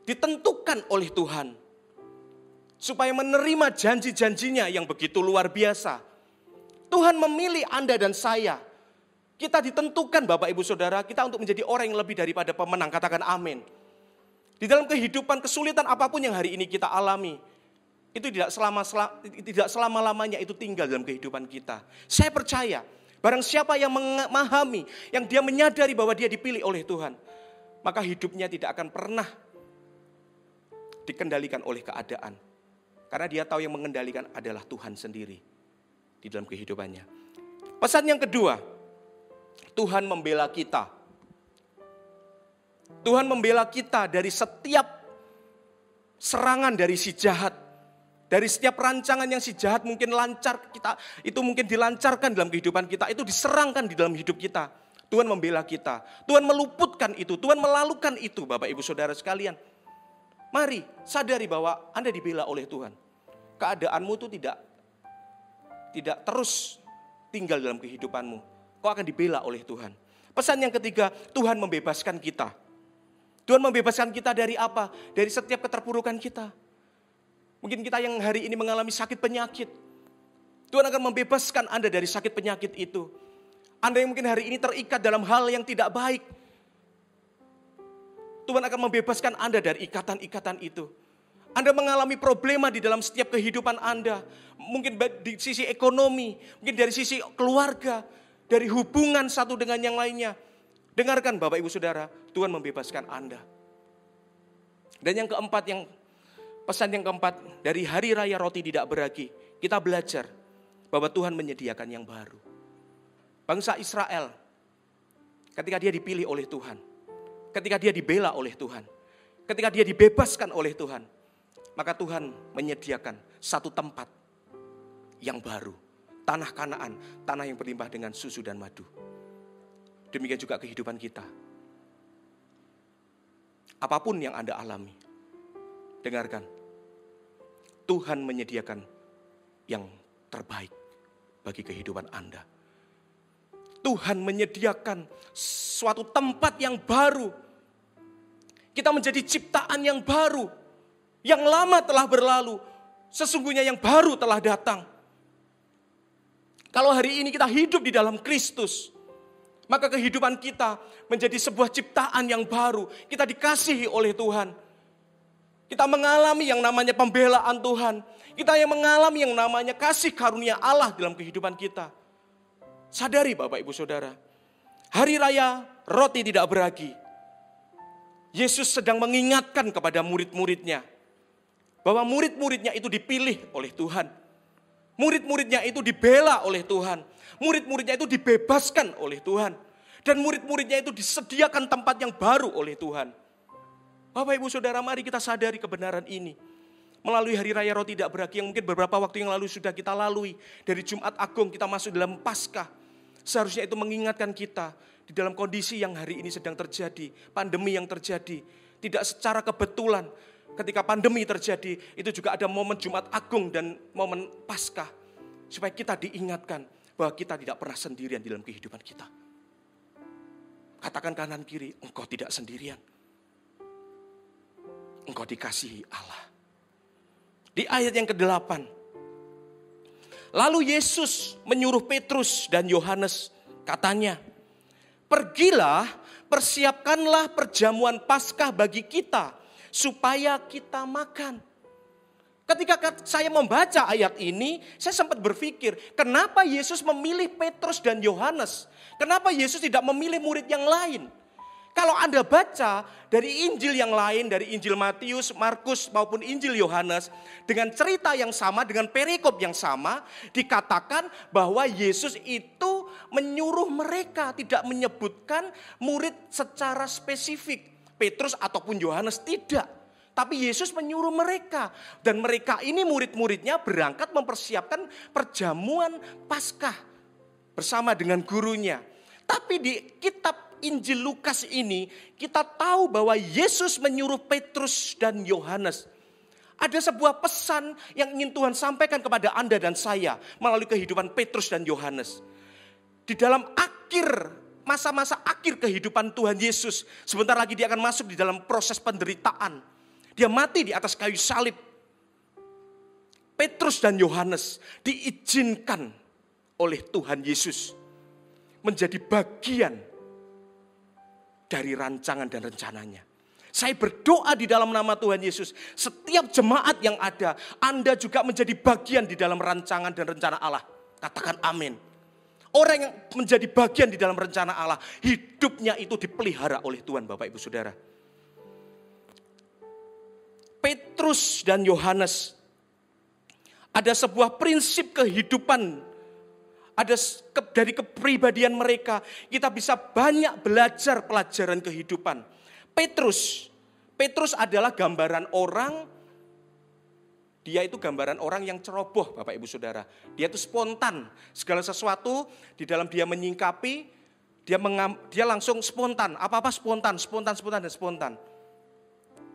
ditentukan oleh Tuhan. Supaya menerima janji-janjinya yang begitu luar biasa. Tuhan memilih Anda dan saya. Kita ditentukan, Bapak Ibu Saudara, kita untuk menjadi orang yang lebih daripada pemenang. Katakan amin. Di dalam kehidupan kesulitan apapun yang hari ini kita alami, itu tidak selama-lamanya itu tinggal dalam kehidupan kita. Saya percaya, barang siapa yang memahami, yang dia menyadari bahwa dia dipilih oleh Tuhan, maka hidupnya tidak akan pernah dikendalikan oleh keadaan. Karena dia tahu yang mengendalikan adalah Tuhan sendiri di dalam kehidupannya. Pesan yang kedua, Tuhan membela kita. Tuhan membela kita dari setiap serangan dari si jahat. Dari setiap rancangan yang si jahat mungkin itu mungkin dilancarkan dalam kehidupan kita, itu diserangkan di dalam hidup kita. Tuhan membela kita. Tuhan meluputkan itu, Tuhan melalukan itu, Bapak Ibu Saudara sekalian. Mari sadari bahwa Anda dibela oleh Tuhan. Keadaanmu itu tidak terus tinggal dalam kehidupanmu. Kau akan dibela oleh Tuhan. Pesan yang ketiga, Tuhan membebaskan kita. Tuhan membebaskan kita dari apa? Dari setiap keterpurukan kita. Mungkin kita yang hari ini mengalami sakit penyakit. Tuhan akan membebaskan Anda dari sakit penyakit itu. Anda yang mungkin hari ini terikat dalam hal yang tidak baik. Tuhan akan membebaskan Anda dari ikatan-ikatan itu. Anda mengalami problema di dalam setiap kehidupan Anda. Mungkin di sisi ekonomi, mungkin dari sisi keluarga, dari hubungan satu dengan yang lainnya. Dengarkan Bapak Ibu Saudara, Tuhan membebaskan Anda. Dan yang keempat, pesan yang keempat, dari hari raya roti tidak beragi, kita belajar bahwa Tuhan menyediakan yang baru. Bangsa Israel, ketika dia dipilih oleh Tuhan, ketika dia dibela oleh Tuhan, ketika dia dibebaskan oleh Tuhan, maka Tuhan menyediakan satu tempat yang baru. Tanah Kanaan, tanah yang berlimpah dengan susu dan madu. Demikian juga kehidupan kita. Apapun yang Anda alami, dengarkan, Tuhan menyediakan yang terbaik bagi kehidupan Anda. Tuhan menyediakan suatu tempat yang baru. Kita menjadi ciptaan yang baru. Yang lama telah berlalu, sesungguhnya yang baru telah datang. Kalau hari ini kita hidup di dalam Kristus, maka kehidupan kita menjadi sebuah ciptaan yang baru. Kita dikasihi oleh Tuhan. Kita mengalami yang namanya pembelaan Tuhan. Kita yang mengalami yang namanya kasih karunia Allah dalam kehidupan kita. Sadari Bapak Ibu Saudara, hari raya roti tidak beragi. Yesus sedang mengingatkan kepada murid-muridnya bahwa murid-muridnya itu dipilih oleh Tuhan. Murid-muridnya itu dibela oleh Tuhan. Murid-muridnya itu dibebaskan oleh Tuhan. Dan murid-muridnya itu disediakan tempat yang baru oleh Tuhan. Bapak Ibu Saudara, mari kita sadari kebenaran ini. Melalui hari raya roti tidak beragi yang mungkin beberapa waktu yang lalu sudah kita lalui. Dari Jumat Agung kita masuk dalam Paskah. Seharusnya itu mengingatkan kita di dalam kondisi yang hari ini sedang terjadi. Pandemi yang terjadi. Tidak secara kebetulan. Ketika pandemi terjadi, itu juga ada momen Jumat Agung dan momen Paskah. Supaya kita diingatkan bahwa kita tidak pernah sendirian di dalam kehidupan kita. Katakan kanan kiri, engkau tidak sendirian. Engkau dikasihi Allah. Di ayat yang ke-8. Lalu Yesus menyuruh Petrus dan Yohanes, katanya, pergilah, persiapkanlah perjamuan Paskah bagi kita, supaya kita makan. Ketika saya membaca ayat ini, saya sempat berpikir, kenapa Yesus memilih Petrus dan Yohanes? Kenapa Yesus tidak memilih murid yang lain? Kalau Anda baca dari Injil yang lain, dari Injil Matius, Markus maupun Injil Yohanes, dengan cerita yang sama, dengan perikop yang sama, dikatakan bahwa Yesus itu menyuruh mereka, tidak menyebutkan murid secara spesifik. Petrus ataupun Yohanes tidak. Tapi Yesus menyuruh mereka. Dan mereka ini murid-muridnya berangkat mempersiapkan perjamuan Paskah bersama dengan gurunya. Tapi di kitab Injil Lukas ini kita tahu bahwa Yesus menyuruh Petrus dan Yohanes. Ada sebuah pesan yang ingin Tuhan sampaikan kepada Anda dan saya melalui kehidupan Petrus dan Yohanes. Di dalam masa-masa akhir kehidupan Tuhan Yesus, sebentar lagi dia akan masuk di dalam proses penderitaan. Dia mati di atas kayu salib. Petrus dan Yohanes diizinkan oleh Tuhan Yesus menjadi bagian dari rancangan dan rencananya. Saya berdoa di dalam nama Tuhan Yesus, setiap jemaat yang ada, Anda juga menjadi bagian di dalam rancangan dan rencana Allah. Katakan amin. Orang yang menjadi bagian di dalam rencana Allah, hidupnya itu dipelihara oleh Tuhan, Bapak Ibu Saudara. Petrus dan Yohanes, ada sebuah prinsip kehidupan, ada dari kepribadian mereka, kita bisa banyak belajar pelajaran kehidupan. Petrus adalah gambaran orang, dia itu gambaran orang yang ceroboh, Bapak Ibu Saudara. Dia itu spontan, segala sesuatu di dalam dia menyingkapi, dia langsung spontan, apa-apa spontan.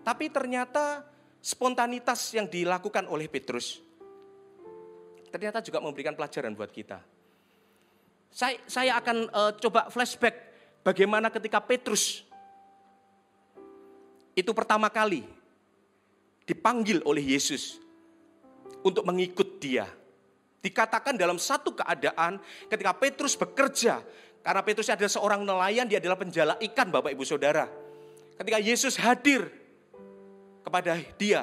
Tapi ternyata spontanitas yang dilakukan oleh Petrus ternyata juga memberikan pelajaran buat kita. Saya akan coba flashback bagaimana ketika Petrus itu pertama kali dipanggil oleh Yesus untuk mengikut dia. Dikatakan dalam satu keadaan ketika Petrus bekerja, karena Petrus adalah seorang nelayan, dia adalah penjala ikan Bapak Ibu Saudara. Ketika Yesus hadir kepada dia,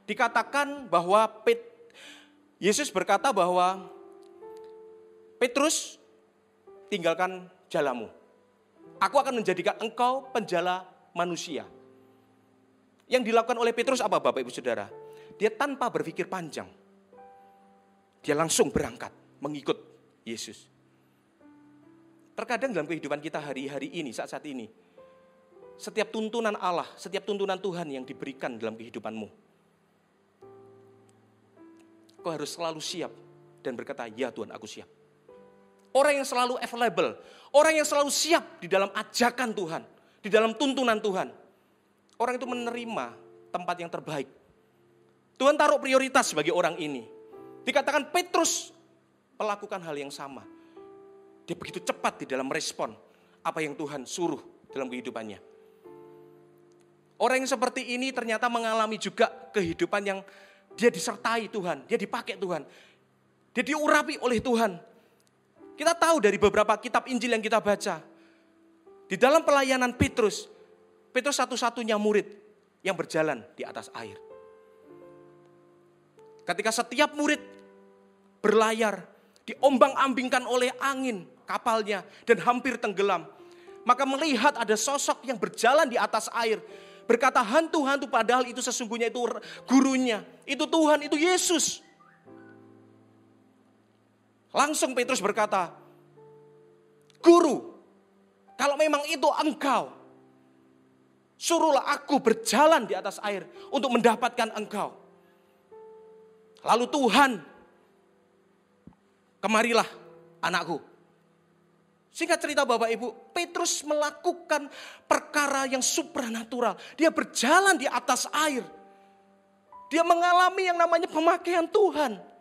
dikatakan bahwa Yesus berkata bahwa Petrus, tinggalkan jalamu. Aku akan menjadikan engkau penjala manusia. Yang dilakukan oleh Petrus apa Bapak Ibu Saudara? Dia tanpa berpikir panjang. Dia langsung berangkat mengikut Yesus. Terkadang dalam kehidupan kita hari-hari ini, saat-saat ini, setiap tuntunan Allah, setiap tuntunan Tuhan yang diberikan dalam kehidupanmu, kau harus selalu siap dan berkata, ya Tuhan, aku siap. Orang yang selalu available, orang yang selalu siap di dalam ajakan Tuhan, di dalam tuntunan Tuhan, orang itu menerima tempat yang terbaik. Tuhan taruh prioritas bagi orang ini. Dikatakan Petrus melakukan hal yang sama. Dia begitu cepat di dalam respon apa yang Tuhan suruh dalam kehidupannya. Orang yang seperti ini ternyata mengalami juga kehidupan yang dia disertai Tuhan, dia dipakai Tuhan, dia diurapi oleh Tuhan. Kita tahu dari beberapa kitab Injil yang kita baca, di dalam pelayanan Petrus satu-satunya murid yang berjalan di atas air. Ketika setiap murid berlayar, diombang-ambingkan oleh angin kapalnya dan hampir tenggelam, maka melihat ada sosok yang berjalan di atas air, berkata hantu-hantu, padahal itu sesungguhnya itu gurunya, itu Tuhan, itu Yesus. Langsung Petrus berkata, Guru, kalau memang itu engkau, suruhlah aku berjalan di atas air untuk mendapatkan engkau. Lalu Tuhan, kemarilah anakku. Singkat cerita Bapak Ibu, Petrus melakukan perkara yang supranatural. Dia berjalan di atas air. Dia mengalami yang namanya pemakaian Tuhan.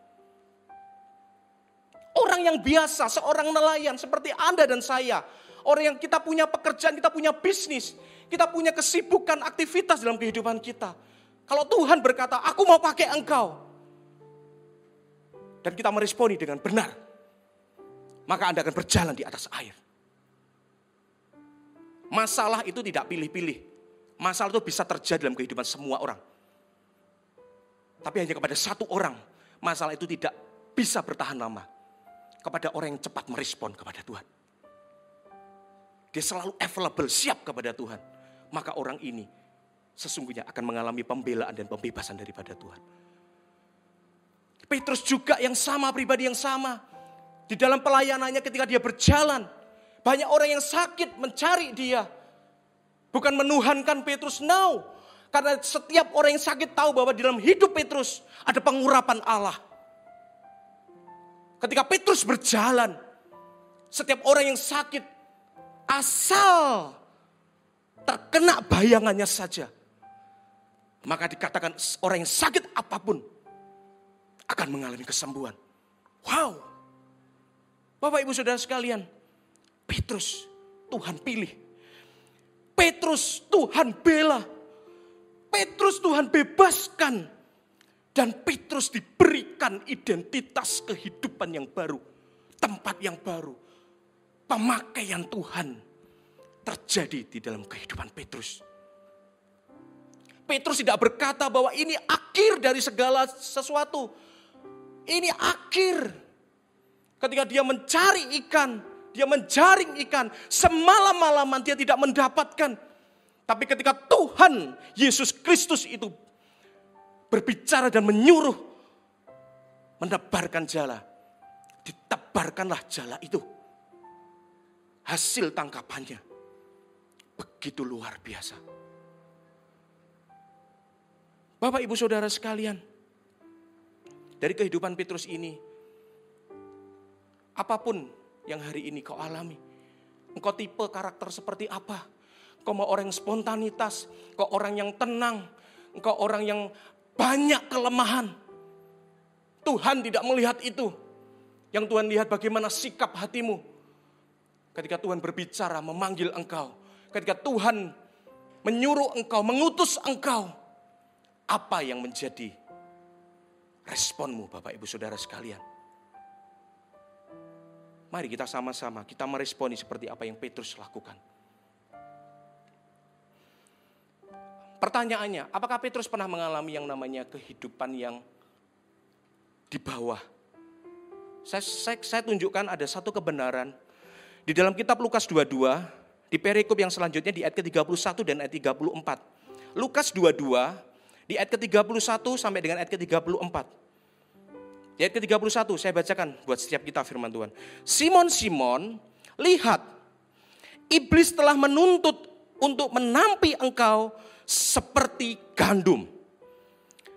Orang yang biasa, seorang nelayan seperti Anda dan saya. Orang yang kita punya pekerjaan, kita punya bisnis. Kita punya kesibukan, aktivitas dalam kehidupan kita. Kalau Tuhan berkata, aku mau pakai engkau. Dan kita meresponi dengan benar, maka Anda akan berjalan di atas air. Masalah itu tidak pilih-pilih. Masalah itu bisa terjadi dalam kehidupan semua orang. Tapi hanya kepada satu orang, masalah itu tidak bisa bertahan lama. Kepada orang yang cepat merespon kepada Tuhan. Dia selalu available, siap kepada Tuhan. Maka orang ini sesungguhnya akan mengalami pembelaan dan pembebasan daripada Tuhan. Petrus juga yang sama, pribadi yang sama. Di dalam pelayanannya ketika dia berjalan, banyak orang yang sakit mencari dia. Bukan menuhankan Petrus, no. Karena setiap orang yang sakit tahu bahwa di dalam hidup Petrus ada pengurapan Allah. Ketika Petrus berjalan, setiap orang yang sakit asal terkena bayangannya saja, maka dikatakan orang yang sakit apapun akan mengalami kesembuhan. Wow. Bapak Ibu Saudara sekalian, Petrus Tuhan pilih. Petrus Tuhan bela. Petrus Tuhan bebaskan. Dan Petrus diberikan identitas kehidupan yang baru. Tempat yang baru. Pemakaian Tuhan terjadi di dalam kehidupan Petrus. Petrus tidak berkata bahwa ini akhir dari segala sesuatu. Ini akhir. Ketika dia mencari ikan, dia menjaring ikan, semalam-malaman dia tidak mendapatkan. Tapi ketika Tuhan Yesus Kristus itu berbicara dan menyuruh menebarkan jala, ditebarkanlah jala itu. Hasil tangkapannya begitu luar biasa. Bapak Ibu Saudara sekalian, dari kehidupan Petrus ini, apapun yang hari ini kau alami, engkau tipe karakter seperti apa? Engkau mau orang yang spontanitas, engkau orang yang tenang, engkau orang yang banyak kelemahan. Tuhan tidak melihat itu. Yang Tuhan lihat bagaimana sikap hatimu. Ketika Tuhan berbicara, memanggil engkau. Ketika Tuhan menyuruh engkau, mengutus engkau. Apa yang menjadi responmu Bapak Ibu Saudara sekalian? Mari kita sama-sama kita meresponi seperti apa yang Petrus lakukan. Pertanyaannya, apakah Petrus pernah mengalami yang namanya kehidupan yang di bawah? Saya tunjukkan ada satu kebenaran di dalam kitab Lukas 22, di perikop yang selanjutnya di ayat ke-31 dan ayat 34. Lukas 22, di ayat ke-31 sampai dengan ayat ke-34. Di ayat ke-31 saya bacakan buat setiap kita firman Tuhan. Simon, Simon, lihat, iblis telah menuntut untuk menampi engkau seperti gandum.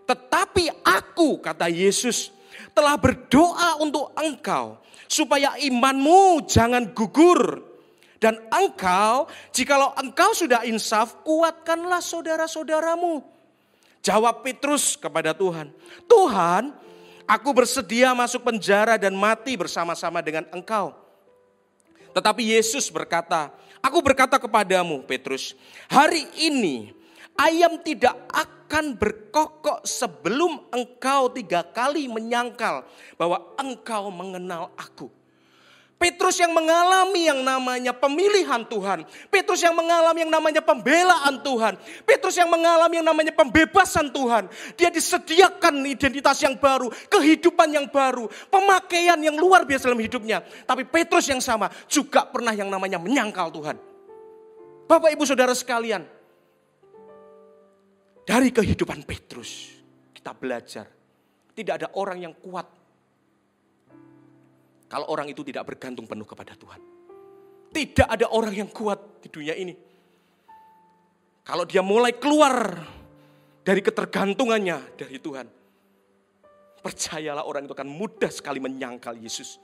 Tetapi aku, kata Yesus, telah berdoa untuk engkau supaya imanmu jangan gugur. Dan engkau, jikalau engkau sudah insaf, kuatkanlah saudara-saudaramu. Jawab Petrus kepada Tuhan, Tuhan, aku bersedia masuk penjara dan mati bersama-sama dengan engkau. Tetapi Yesus berkata, aku berkata kepadamu Petrus, hari ini ayam tidak akan berkokok sebelum engkau 3 kali menyangkal bahwa engkau mengenal aku. Petrus yang mengalami yang namanya pemilihan Tuhan. Petrus yang mengalami yang namanya pembelaan Tuhan. Petrus yang mengalami yang namanya pembebasan Tuhan. Dia disediakan identitas yang baru, kehidupan yang baru, pemakaian yang luar biasa dalam hidupnya. Tapi Petrus yang sama juga pernah yang namanya menyangkal Tuhan. Bapak Ibu Saudara sekalian, dari kehidupan Petrus kita belajar, tidak ada orang yang kuat kalau orang itu tidak bergantung penuh kepada Tuhan. Tidak ada orang yang kuat di dunia ini kalau dia mulai keluar dari ketergantungannya dari Tuhan. Percayalah, orang itu akan mudah sekali menyangkal Yesus.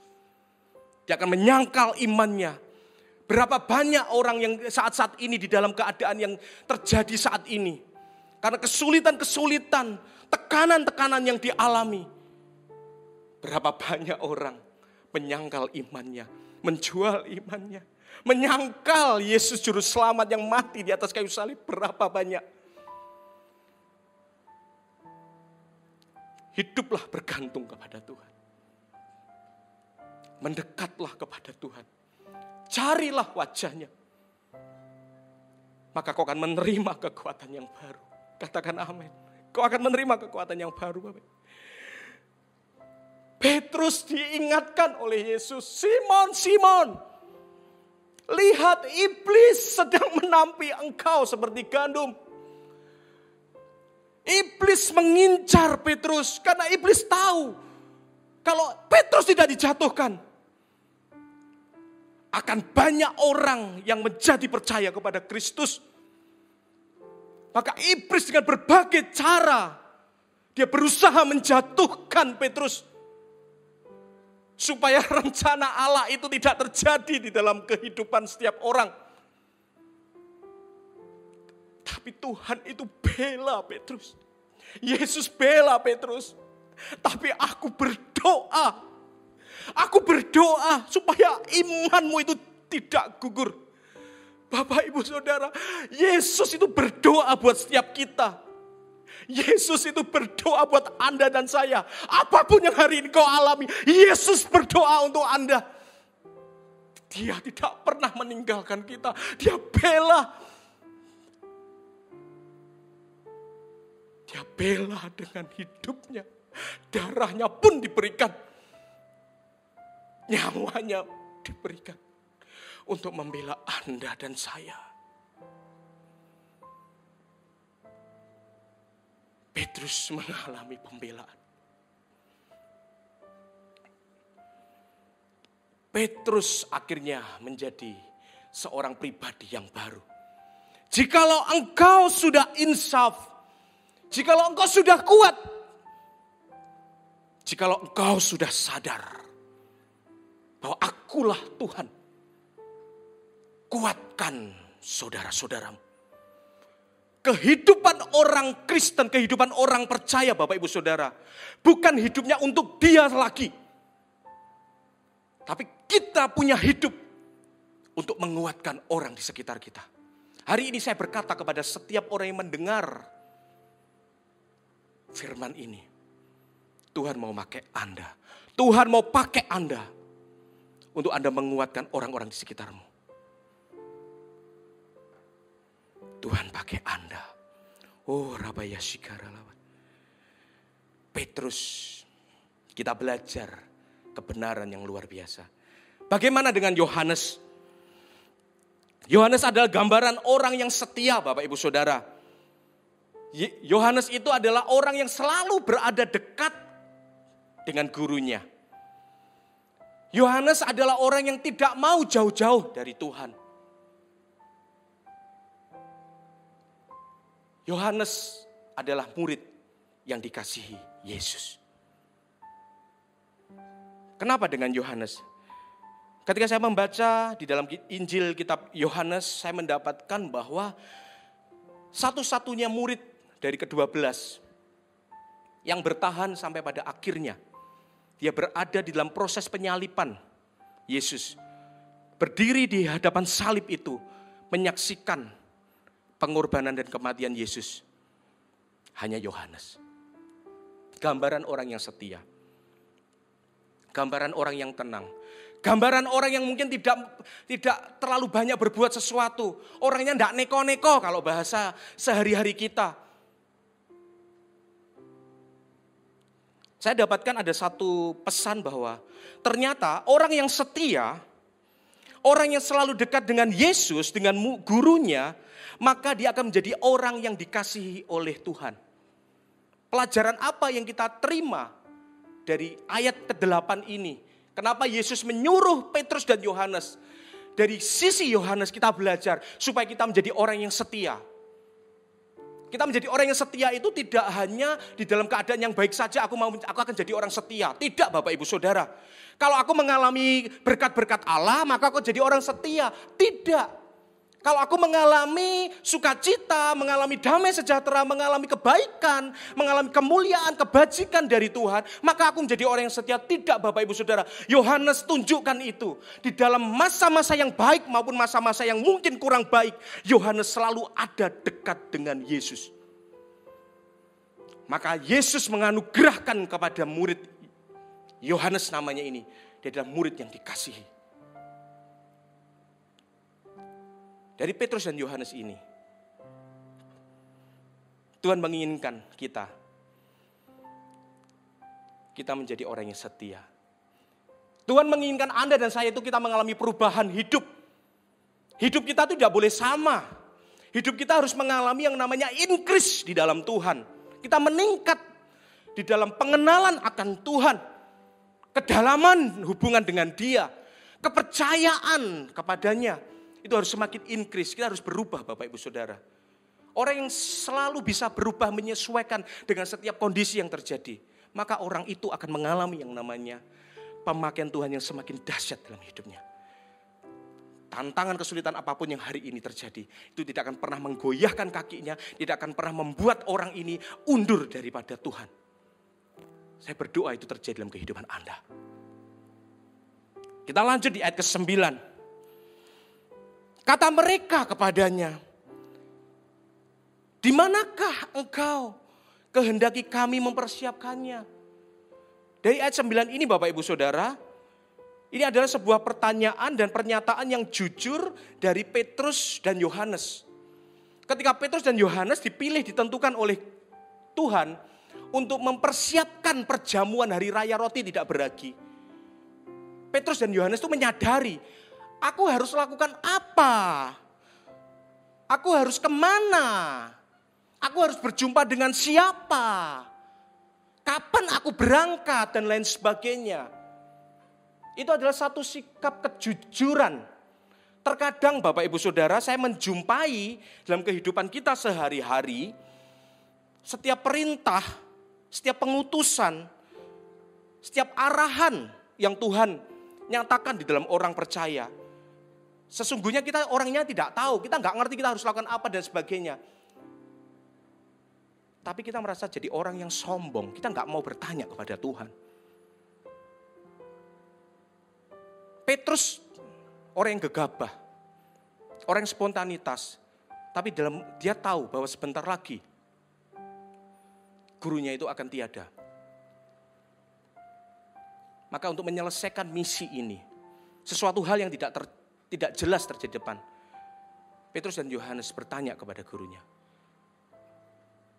Dia akan menyangkal imannya. Berapa banyak orang yang saat-saat ini di dalam keadaan yang terjadi saat ini, karena kesulitan-kesulitan, tekanan-tekanan yang dialami. Berapa banyak orang menyangkal imannya, menjual imannya, menyangkal Yesus Juru Selamat yang mati di atas kayu salib. Berapa banyak. Hiduplah bergantung kepada Tuhan. Mendekatlah kepada Tuhan. Carilah wajahnya. Maka kau akan menerima kekuatan yang baru. Katakan amin. Kau akan menerima kekuatan yang baru, Bapak. Petrus diingatkan oleh Yesus, Simon, Simon, lihat iblis sedang menampi engkau seperti gandum. Iblis mengincar Petrus karena iblis tahu kalau Petrus tidak dijatuhkan, akan banyak orang yang menjadi percaya kepada Kristus. Maka iblis dengan berbagai cara dia berusaha menjatuhkan Petrus, supaya rencana Allah itu tidak terjadi di dalam kehidupan setiap orang. Tapi Tuhan itu bela Petrus. Yesus bela Petrus. Tapi aku berdoa. Aku berdoa supaya imanmu itu tidak gugur. Bapak, Ibu, Saudara, Yesus itu berdoa buat setiap kita. Yesus itu berdoa buat Anda dan saya. Apapun yang hari ini kau alami, Yesus berdoa untuk Anda. Dia tidak pernah meninggalkan kita. Dia bela. Dia bela dengan hidupnya. Darahnya pun diberikan. Nyawanya diberikan untuk membela Anda dan saya. Petrus mengalami pembelaan. Petrus akhirnya menjadi seorang pribadi yang baru. Jikalau engkau sudah insaf, jikalau engkau sudah kuat, jikalau engkau sudah sadar bahwa akulah Tuhan, kuatkan saudara-saudaramu. Kehidupan orang Kristen, kehidupan orang percaya, Bapak Ibu Saudara, bukan hidupnya untuk dia lagi. Tapi kita punya hidup untuk menguatkan orang di sekitar kita. Hari ini saya berkata kepada setiap orang yang mendengar firman ini, Tuhan mau pakai Anda. Tuhan mau pakai Anda untuk Anda menguatkan orang-orang di sekitarmu. Tuhan pakai Anda. Oh, Rabaya Shikaralawan. Petrus, kita belajar kebenaran yang luar biasa. Bagaimana dengan Yohanes? Yohanes adalah gambaran orang yang setia, Bapak Ibu Saudara. Yohanes itu adalah orang yang selalu berada dekat dengan gurunya. Yohanes adalah orang yang tidak mau jauh-jauh dari Tuhan. Yohanes adalah murid yang dikasihi Yesus. Kenapa dengan Yohanes? Ketika saya membaca di dalam Injil kitab Yohanes, saya mendapatkan bahwa satu-satunya murid dari ke-12 yang bertahan sampai pada akhirnya. Dia berada di dalam proses penyalipan Yesus. Berdiri di hadapan salib itu, menyaksikan pengorbanan dan kematian Yesus. Hanya Yohanes. Gambaran orang yang setia. Gambaran orang yang tenang. Gambaran orang yang mungkin tidak terlalu banyak berbuat sesuatu. Orangnya tidak neko-neko kalau bahasa sehari-hari kita. Saya dapatkan ada satu pesan bahwa ternyata orang yang setia, orang yang selalu dekat dengan Yesus, dengan gurunya, maka dia akan menjadi orang yang dikasihi oleh Tuhan. Pelajaran apa yang kita terima dari ayat ke-8 ini? Kenapa Yesus menyuruh Petrus dan Yohanes? Dari sisi Yohanes kita belajar supaya kita menjadi orang yang setia. Kita menjadi orang yang setia itu tidak hanya di dalam keadaan yang baik saja aku akan jadi orang setia. Tidak, Bapak Ibu Saudara. Kalau aku mengalami berkat-berkat Allah, maka aku jadi orang setia. Tidak. Kalau aku mengalami sukacita, mengalami damai sejahtera, mengalami kebaikan, mengalami kemuliaan, kebajikan dari Tuhan, maka aku menjadi orang yang setia. Tidak, Bapak Ibu Saudara. Yohanes tunjukkan itu. Di dalam masa-masa yang baik maupun masa-masa yang mungkin kurang baik, Yohanes selalu ada dekat dengan Yesus. Maka Yesus menganugerahkan kepada murid Yohanes namanya ini. Dia adalah murid yang dikasihi. Dari Petrus dan Yohanes ini, Tuhan menginginkan kita menjadi orang yang setia. Tuhan menginginkan Anda dan saya itu kita mengalami perubahan hidup. Hidup kita itu tidak boleh sama. Hidup kita harus mengalami yang namanya increase di dalam Tuhan. Kita meningkat di dalam pengenalan akan Tuhan. Kedalaman hubungan dengan Dia. Kepercayaan kepadanya. Itu harus semakin increase, kita harus berubah Bapak Ibu Saudara. Orang yang selalu bisa berubah menyesuaikan dengan setiap kondisi yang terjadi. Maka orang itu akan mengalami yang namanya pemakaian Tuhan yang semakin dahsyat dalam hidupnya. Tantangan kesulitan apapun yang hari ini terjadi, itu tidak akan pernah menggoyahkan kakinya, tidak akan pernah membuat orang ini undur daripada Tuhan. Saya berdoa itu terjadi dalam kehidupan Anda. Kita lanjut di ayat ke-9. Kata mereka kepadanya, di manakah engkau kehendaki kami mempersiapkannya? Dari ayat 9 ini Bapak Ibu Saudara, ini adalah sebuah pertanyaan dan pernyataan yang jujur dari Petrus dan Yohanes. Ketika Petrus dan Yohanes dipilih, ditentukan oleh Tuhan untuk mempersiapkan perjamuan hari raya roti tidak beragi. Petrus dan Yohanes itu menyadari, aku harus lakukan apa? Aku harus kemana? Aku harus berjumpa dengan siapa? Kapan aku berangkat dan lain sebagainya. Itu adalah satu sikap kejujuran. Terkadang Bapak Ibu Saudara, saya menjumpai dalam kehidupan kita sehari-hari, setiap perintah, setiap pengutusan, setiap arahan yang Tuhan nyatakan di dalam orang percaya. Sesungguhnya kita orangnya tidak tahu, kita nggak ngerti kita harus lakukan apa dan sebagainya. Tapi kita merasa jadi orang yang sombong, kita nggak mau bertanya kepada Tuhan. Petrus orang yang gegabah, orang yang spontanitas, tapi dia tahu bahwa sebentar lagi gurunya itu akan tiada. Maka untuk menyelesaikan misi ini, sesuatu hal yang tidak jelas terjadi depan, Petrus dan Yohanes bertanya kepada gurunya,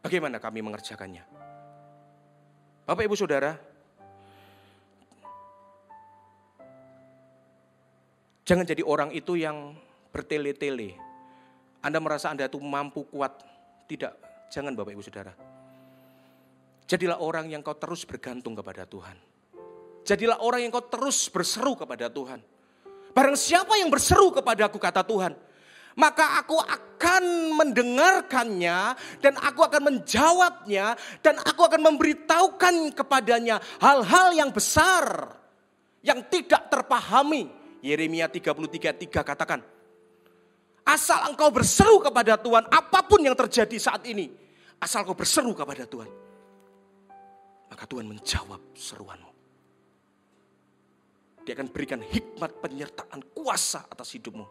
bagaimana kami mengerjakannya? Bapak Ibu Saudara, jangan jadi orang itu yang bertele-tele. Anda merasa Anda itu mampu, kuat. Tidak, jangan Bapak Ibu Saudara. Jadilah orang yang kau terus bergantung kepada Tuhan. Jadilah orang yang kau terus berseru kepada Tuhan. Barang siapa yang berseru kepadaku, kata Tuhan, maka aku akan mendengarkannya dan aku akan menjawabnya dan aku akan memberitahukan kepadanya hal-hal yang besar yang tidak terpahami. Yeremia 33:3 katakan, asal engkau berseru kepada Tuhan, apapun yang terjadi saat ini, asal kau berseru kepada Tuhan, maka Tuhan menjawab seruanmu. Dia akan berikan hikmat, penyertaan, kuasa atas hidupmu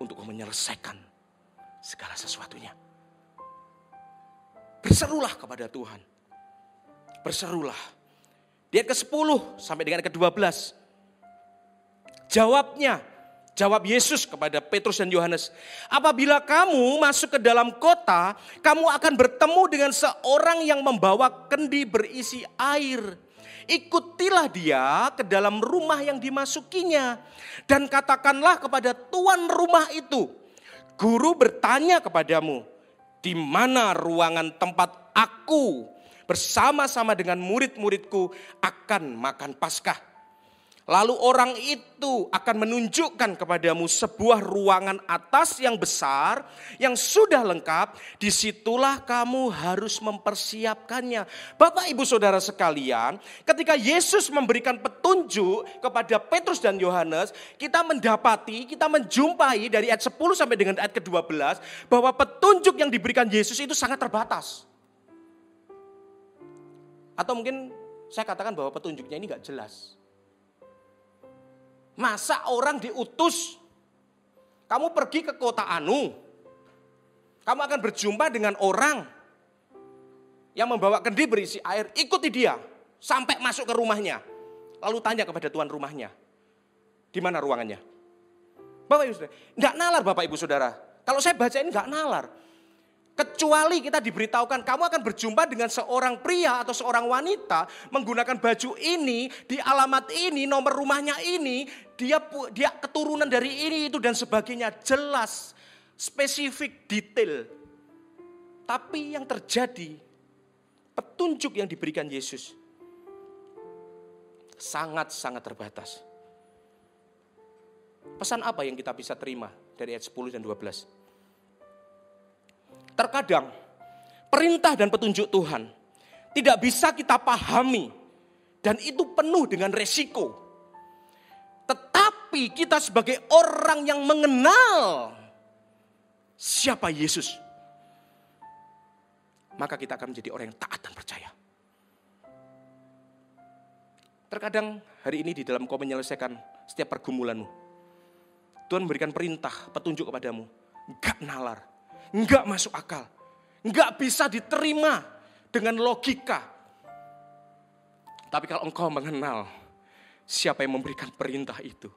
untuk kau menyelesaikan segala sesuatunya. Berserulah kepada Tuhan. Berserulah. Di ayat ke-10 sampai dengan ke-12. Jawab Yesus kepada Petrus dan Yohanes. Apabila kamu masuk ke dalam kota, kamu akan bertemu dengan seorang yang membawa kendi berisi air. Ikutilah dia ke dalam rumah yang dimasukinya. Dan katakanlah kepada tuan rumah itu, guru bertanya kepadamu, di mana ruangan tempat aku bersama-sama dengan murid-muridku akan makan Paskah? Lalu orang itu akan menunjukkan kepadamu sebuah ruangan atas yang besar, yang sudah lengkap, disitulah kamu harus mempersiapkannya. Bapak Ibu Saudara sekalian, ketika Yesus memberikan petunjuk kepada Petrus dan Yohanes, kita menjumpai dari ayat 10 sampai dengan ayat ke-12, bahwa petunjuk yang diberikan Yesus itu sangat terbatas. Atau mungkin saya katakan bahwa petunjuknya ini gak jelas. Masa orang diutus, kamu pergi ke kota anu, kamu akan berjumpa dengan orang yang membawa kendi berisi air, ikuti dia sampai masuk ke rumahnya. Lalu tanya kepada tuan rumahnya, di mana ruangannya? Bapak Ibu Saudara, enggak nalar Bapak Ibu Saudara. Kalau saya baca ini enggak nalar. Kecuali kita diberitahukan kamu akan berjumpa dengan seorang pria atau seorang wanita menggunakan baju ini, di alamat ini, nomor rumahnya ini, dia keturunan dari ini, itu dan sebagainya. Jelas, spesifik, detail. Tapi yang terjadi, petunjuk yang diberikan Yesus sangat-sangat terbatas. Pesan apa yang kita bisa terima dari ayat 10 dan 12? Terkadang perintah dan petunjuk Tuhan tidak bisa kita pahami dan itu penuh dengan resiko. Tetapi kita sebagai orang yang mengenal siapa Yesus, maka kita akan menjadi orang yang taat dan percaya. Terkadang hari ini di dalam kau menyelesaikan setiap pergumulanmu, Tuhan memberikan perintah, petunjuk kepadamu, enggak nalar, enggak masuk akal, enggak bisa diterima dengan logika. Tapi kalau engkau mengenal siapa yang memberikan perintah itu,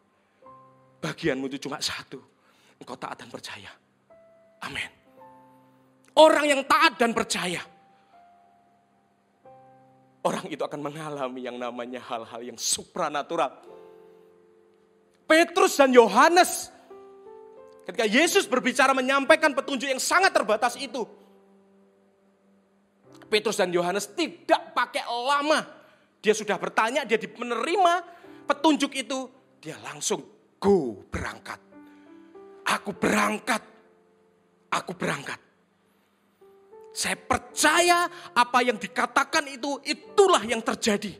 bagianmu itu cuma satu, engkau taat dan percaya. Amin. Orang yang taat dan percaya, orang itu akan mengalami yang namanya hal-hal yang supranatural. Petrus dan Yohanes, ketika Yesus berbicara menyampaikan petunjuk yang sangat terbatas itu, Petrus dan Yohanes tidak pakai lama. Dia sudah bertanya, dia menerima petunjuk itu, dia langsung berangkat. Aku berangkat. Saya percaya apa yang dikatakan itu, itulah yang terjadi.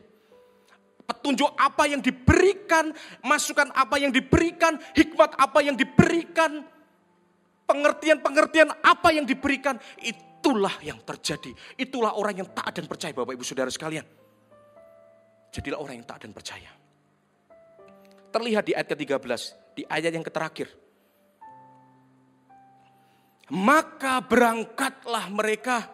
Petunjuk apa yang diberikan, masukan apa yang diberikan, hikmat apa yang diberikan, pengertian-pengertian apa yang diberikan, itulah yang terjadi. Itulah orang yang taat dan percaya, Bapak Ibu Saudara sekalian. Jadilah orang yang taat dan percaya. Terlihat di ayat ke-13, di ayat yang terakhir. Maka berangkatlah mereka,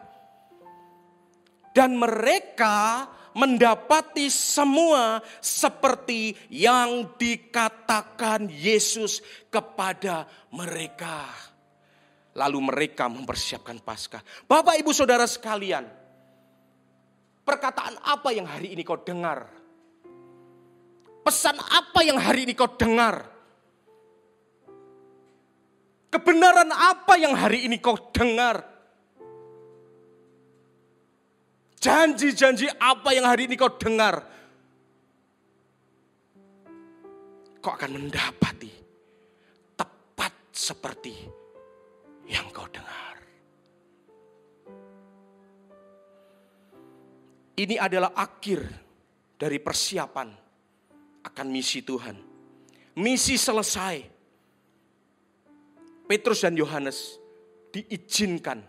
dan mereka mendapati semua seperti yang dikatakan Yesus kepada mereka. Lalu mereka mempersiapkan Paskah. Bapak, Ibu, Saudara sekalian, perkataan apa yang hari ini kau dengar? Pesan apa yang hari ini kau dengar? Kebenaran apa yang hari ini kau dengar? Janji-janji apa yang hari ini kau dengar? Kau akan mendapati tepat seperti yang kau dengar. Ini adalah akhir dari persiapan akan misi Tuhan. Misi selesai. Petrus dan Yohanes diizinkan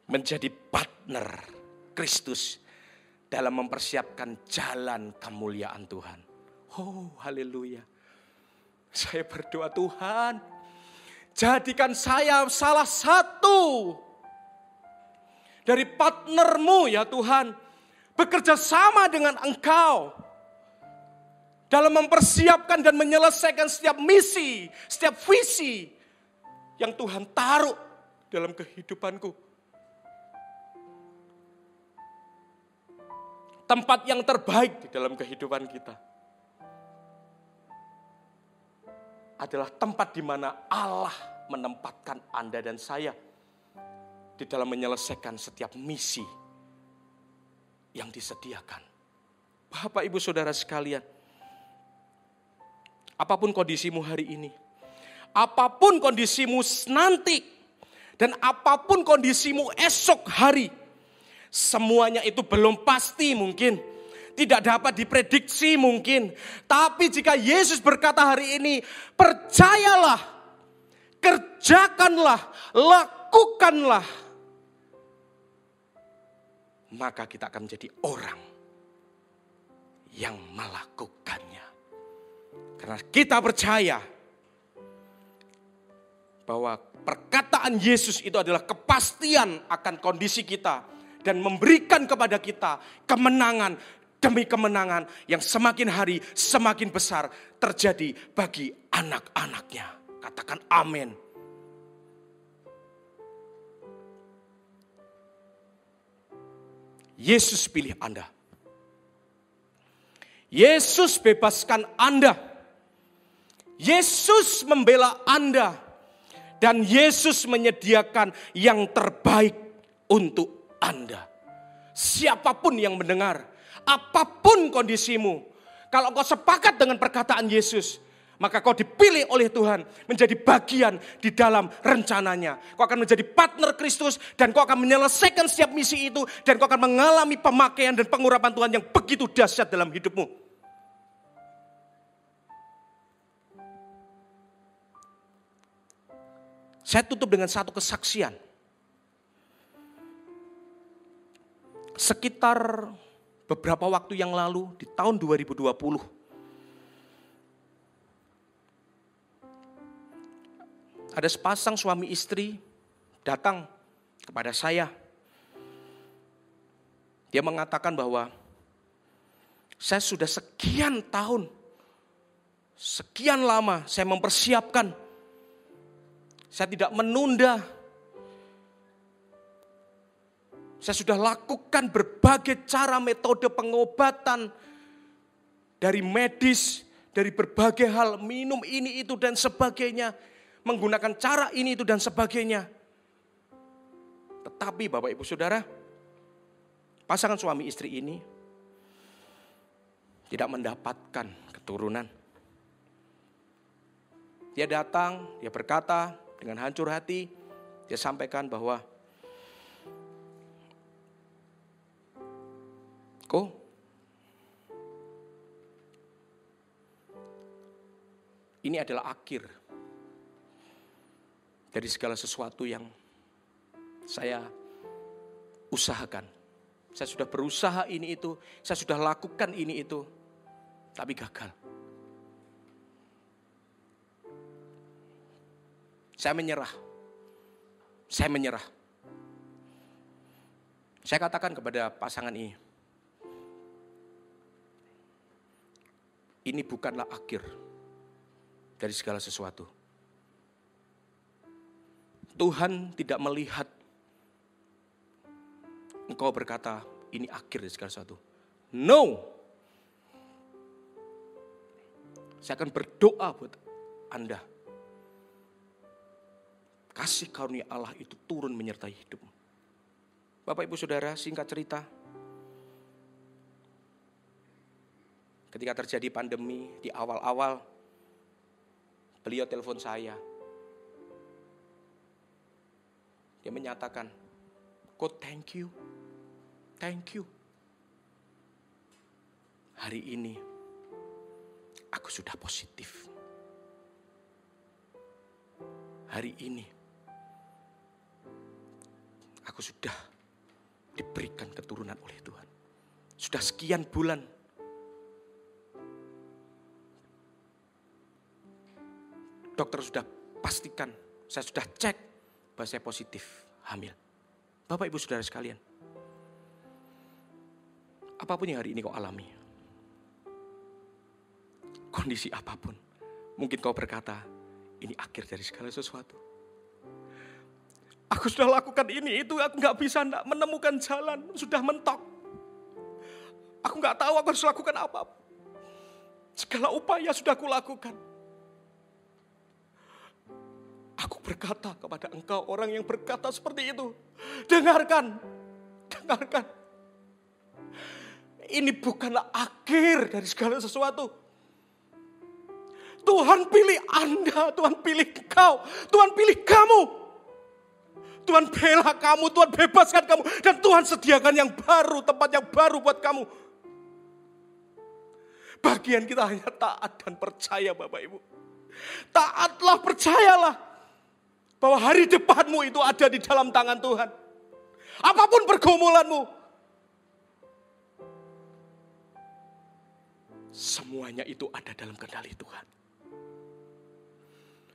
menjadi partner Kristus dalam mempersiapkan jalan kemuliaan Tuhan. Oh, haleluya. Saya berdoa, Tuhan, jadikan saya salah satu dari partnermu ya Tuhan. Bekerja sama dengan Engkau dalam mempersiapkan dan menyelesaikan setiap misi, setiap visi yang Tuhan taruh dalam kehidupanku. Tempat yang terbaik di dalam kehidupan kita adalah tempat di mana Allah menempatkan Anda dan saya di dalam menyelesaikan setiap misi yang disediakan. Bapak, Ibu, Saudara sekalian, apapun kondisimu hari ini, apapun kondisimu nanti, dan apapun kondisimu esok hari, semuanya itu belum pasti mungkin. Tidak dapat diprediksi mungkin. Tapi jika Yesus berkata hari ini, percayalah, kerjakanlah, lakukanlah, maka kita akan menjadi orang yang melakukannya. Karena kita percaya bahwa perkataan Yesus itu adalah kepastian akan kondisi kita. Dan memberikan kepada kita kemenangan demi kemenangan yang semakin hari semakin besar terjadi bagi anak-anaknya. Katakan amin. Yesus pilih Anda. Yesus bebaskan Anda. Yesus membela Anda. Dan Yesus menyediakan yang terbaik untuk Anda. Siapapun yang mendengar, apapun kondisimu, kalau kau sepakat dengan perkataan Yesus, maka kau dipilih oleh Tuhan menjadi bagian di dalam rencananya. Kau akan menjadi partner Kristus dan kau akan menyelesaikan setiap misi itu dan kau akan mengalami pemakaian dan pengurapan Tuhan yang begitu dahsyat dalam hidupmu. Saya tutup dengan satu kesaksian. Sekitar beberapa waktu yang lalu di tahun 2020. Ada sepasang suami istri datang kepada saya. Dia mengatakan bahwa saya sudah sekian tahun, sekian lama saya mempersiapkan. Saya tidak menunda. Saya sudah lakukan berbagai cara metode pengobatan dari medis, dari berbagai hal, minum ini itu dan sebagainya, menggunakan cara ini itu dan sebagainya. Tetapi Bapak Ibu Saudara, pasangan suami istri ini tidak mendapatkan keturunan. Dia datang, dia berkata dengan hancur hati, dia sampaikan bahwa ini adalah akhir dari segala sesuatu yang saya usahakan. Saya sudah berusaha ini itu, saya sudah lakukan ini itu, tapi gagal. Saya menyerah. Saya katakan kepada pasangan ini, ini bukanlah akhir dari segala sesuatu. Tuhan tidak melihat engkau berkata, ini akhir dari segala sesuatu. No. Saya akan berdoa buat Anda. Kasih karunia Allah itu turun menyertai hidupmu. Bapak, Ibu, Saudara, singkat cerita. Ketika terjadi pandemi di awal-awal, beliau telepon saya. Dia menyatakan, "Coach, thank you. Thank you. Hari ini aku sudah positif. Hari ini aku sudah diberikan keturunan oleh Tuhan. Sudah sekian bulan dokter sudah pastikan, saya sudah cek bahwa saya positif hamil." Bapak, Ibu, Saudara sekalian, apapun yang hari ini kau alami, kondisi apapun, mungkin kau berkata, ini akhir dari segala sesuatu. Aku sudah lakukan ini, itu, aku gak bisa menemukan jalan, sudah mentok. Aku gak tahu aku harus lakukan apa. Segala upaya sudah aku lakukan. Aku berkata kepada engkau, orang yang berkata seperti itu, dengarkan, dengarkan. Ini bukanlah akhir dari segala sesuatu. Tuhan pilih Anda, Tuhan pilih engkau, Tuhan pilih kamu. Tuhan bela kamu, Tuhan bebaskan kamu, dan Tuhan sediakan yang baru, tempat yang baru buat kamu. Bagian kita hanya taat dan percaya, Bapak Ibu. Taatlah, percayalah bahwa hari depanmu itu ada di dalam tangan Tuhan. Apapun pergumulanmu, semuanya itu ada dalam kendali Tuhan.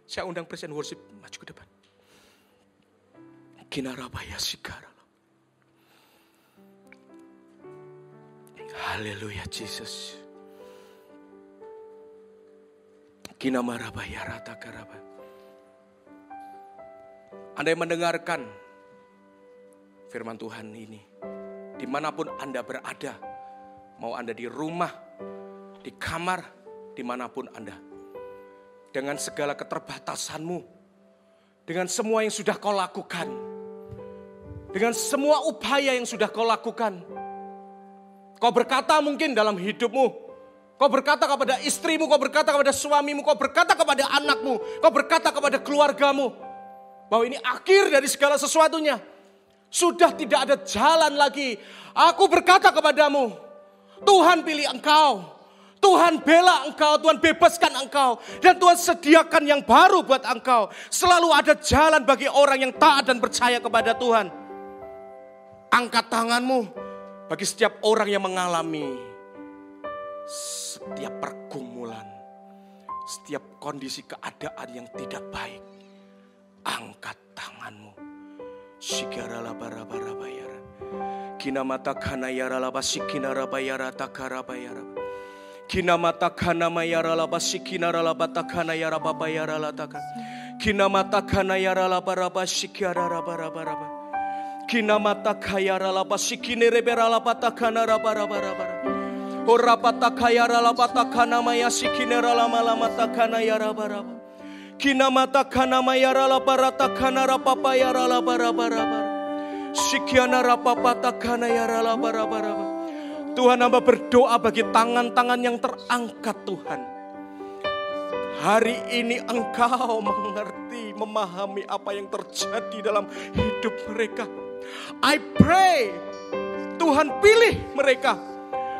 Saya undang presiden worship maju ke depan. Kinarabaya sikara. Haleluya, Jesus. Kinamarabaya rata karaba. Anda yang mendengarkan firman Tuhan ini, dimanapun Anda berada, mau Anda di rumah, di kamar, dimanapun Anda, dengan segala keterbatasanmu, dengan semua yang sudah kau lakukan, dengan semua upaya yang sudah kau lakukan, kau berkata mungkin dalam hidupmu, kau berkata kepada istrimu, kau berkata kepada suamimu, kau berkata kepada anakmu, kau berkata kepada keluargamu, bahwa ini akhir dari segala sesuatunya. Sudah tidak ada jalan lagi. Aku berkata kepadamu, Tuhan pilih engkau. Tuhan bela engkau, Tuhan bebaskan engkau. Dan Tuhan sediakan yang baru buat engkau. Selalu ada jalan bagi orang yang taat dan percaya kepada Tuhan. Angkat tanganmu bagi setiap orang yang mengalami setiap pergumulan, setiap kondisi keadaan yang tidak baik. Angkat tanganmu. Shikarala barabara bayara. Kinamata kana yara laba sikina rabayara takara bayara. Kinamata kana mayara laba sikina laba takana yara babayara lataka. Kinamata kana yara laba raba sikara rabaraba. Kinamata kayara laba sikine rebera laba takana rabaraba. Horapata kayara laba takana maya sikine lama lama takana yara baraba. Kinamata kana mayara labarata kana rapapa yara labarabaraba. Sikiana rapapata kana yara labarabaraba. Tuhan, hamba berdoa bagi tangan-tangan yang terangkat, Tuhan. Hari ini Engkau mengerti, memahami apa yang terjadi dalam hidup mereka. I pray, Tuhan pilih mereka.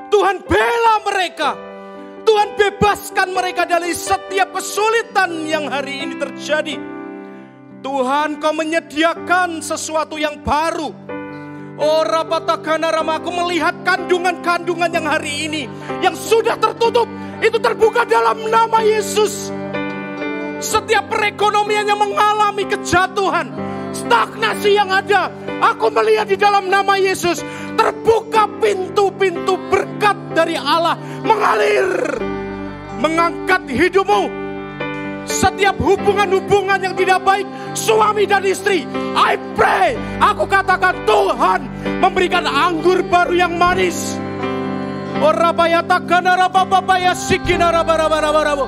Tuhan bela mereka. Tuhan bebaskan mereka dari setiap kesulitan yang hari ini terjadi. Tuhan, Kau menyediakan sesuatu yang baru. Oh Rapatakana Rama, aku melihat kandungan-kandungan yang hari ini, yang sudah tertutup, itu terbuka dalam nama Yesus. Setiap perekonomian yang mengalami kejatuhan, stagnasi yang ada, aku melihat di dalam nama Yesus, terbuka pintu-pintu berkat dari Allah mengalir mengangkat hidupmu. Setiap hubungan-hubungan yang tidak baik, suami dan istri, I pray, aku katakan Tuhan memberikan anggur baru yang manis. Orabaya takana rababaya sikina rabarabarabarabo.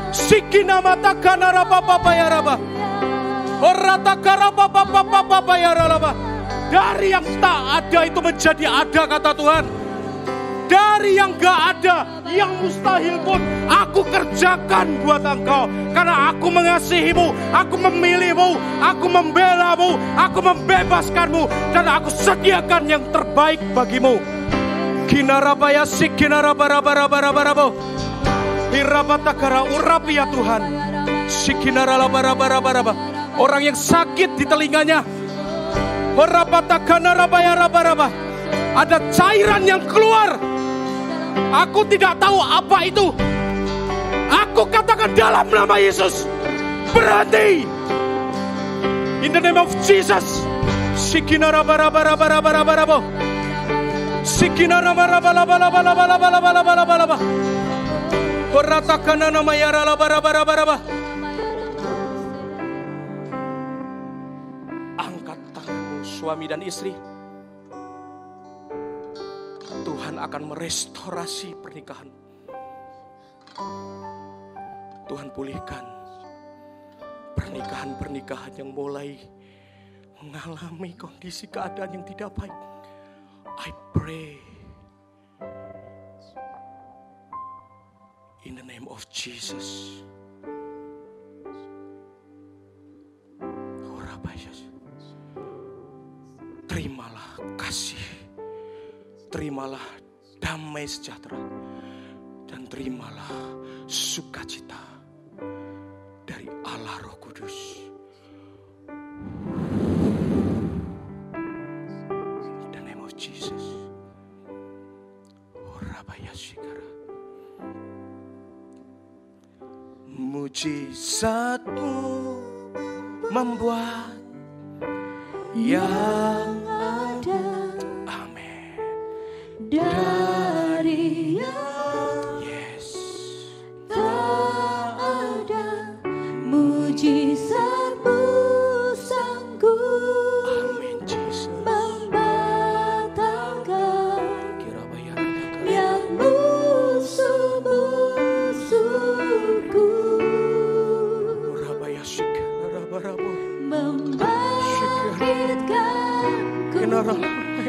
Sikina mata kana rababaya raba. Oratakara bababaya raba. Dari yang tak ada itu menjadi ada, kata Tuhan. Dari yang gak ada, yang mustahil pun aku kerjakan buat engkau. Karena aku mengasihimu, aku memilihmu, aku membelamu, aku membebaskanmu. Dan aku sediakan yang terbaik bagimu. Kinarabaya sikinarabarabarabarabo. Irabatakara urapi ya Tuhan. Sikinarabarabaraba. Orang yang sakit di telinganya, orabatakana rabaya rabaraba. Ada cairan yang keluar. Aku tidak tahu apa itu. Aku katakan dalam nama Yesus, berhenti. In the name of Jesus. Sikina rabarabarabarabarabarabo. Sikina rabarabarabarabarabarabarabarabarabaraba. Oratakana namaya rabarabarabaraba. Angkat tanganmu suami dan istri. Tuhan akan merestorasi pernikahan. Tuhan pulihkan pernikahan-pernikahan yang mulai mengalami kondisi keadaan yang tidak baik. I pray in the name of Jesus. Terimalah kasih, terimalah damai sejahtera, dan terimalah sukacita dari Allah Roh Kudus. In the name of Jesus. Mujizatmu membuat yang ada, amin, dari yang tak ada. Mujizatmu sanggup membatalkan yang musuh-musuhku, membangkitkanku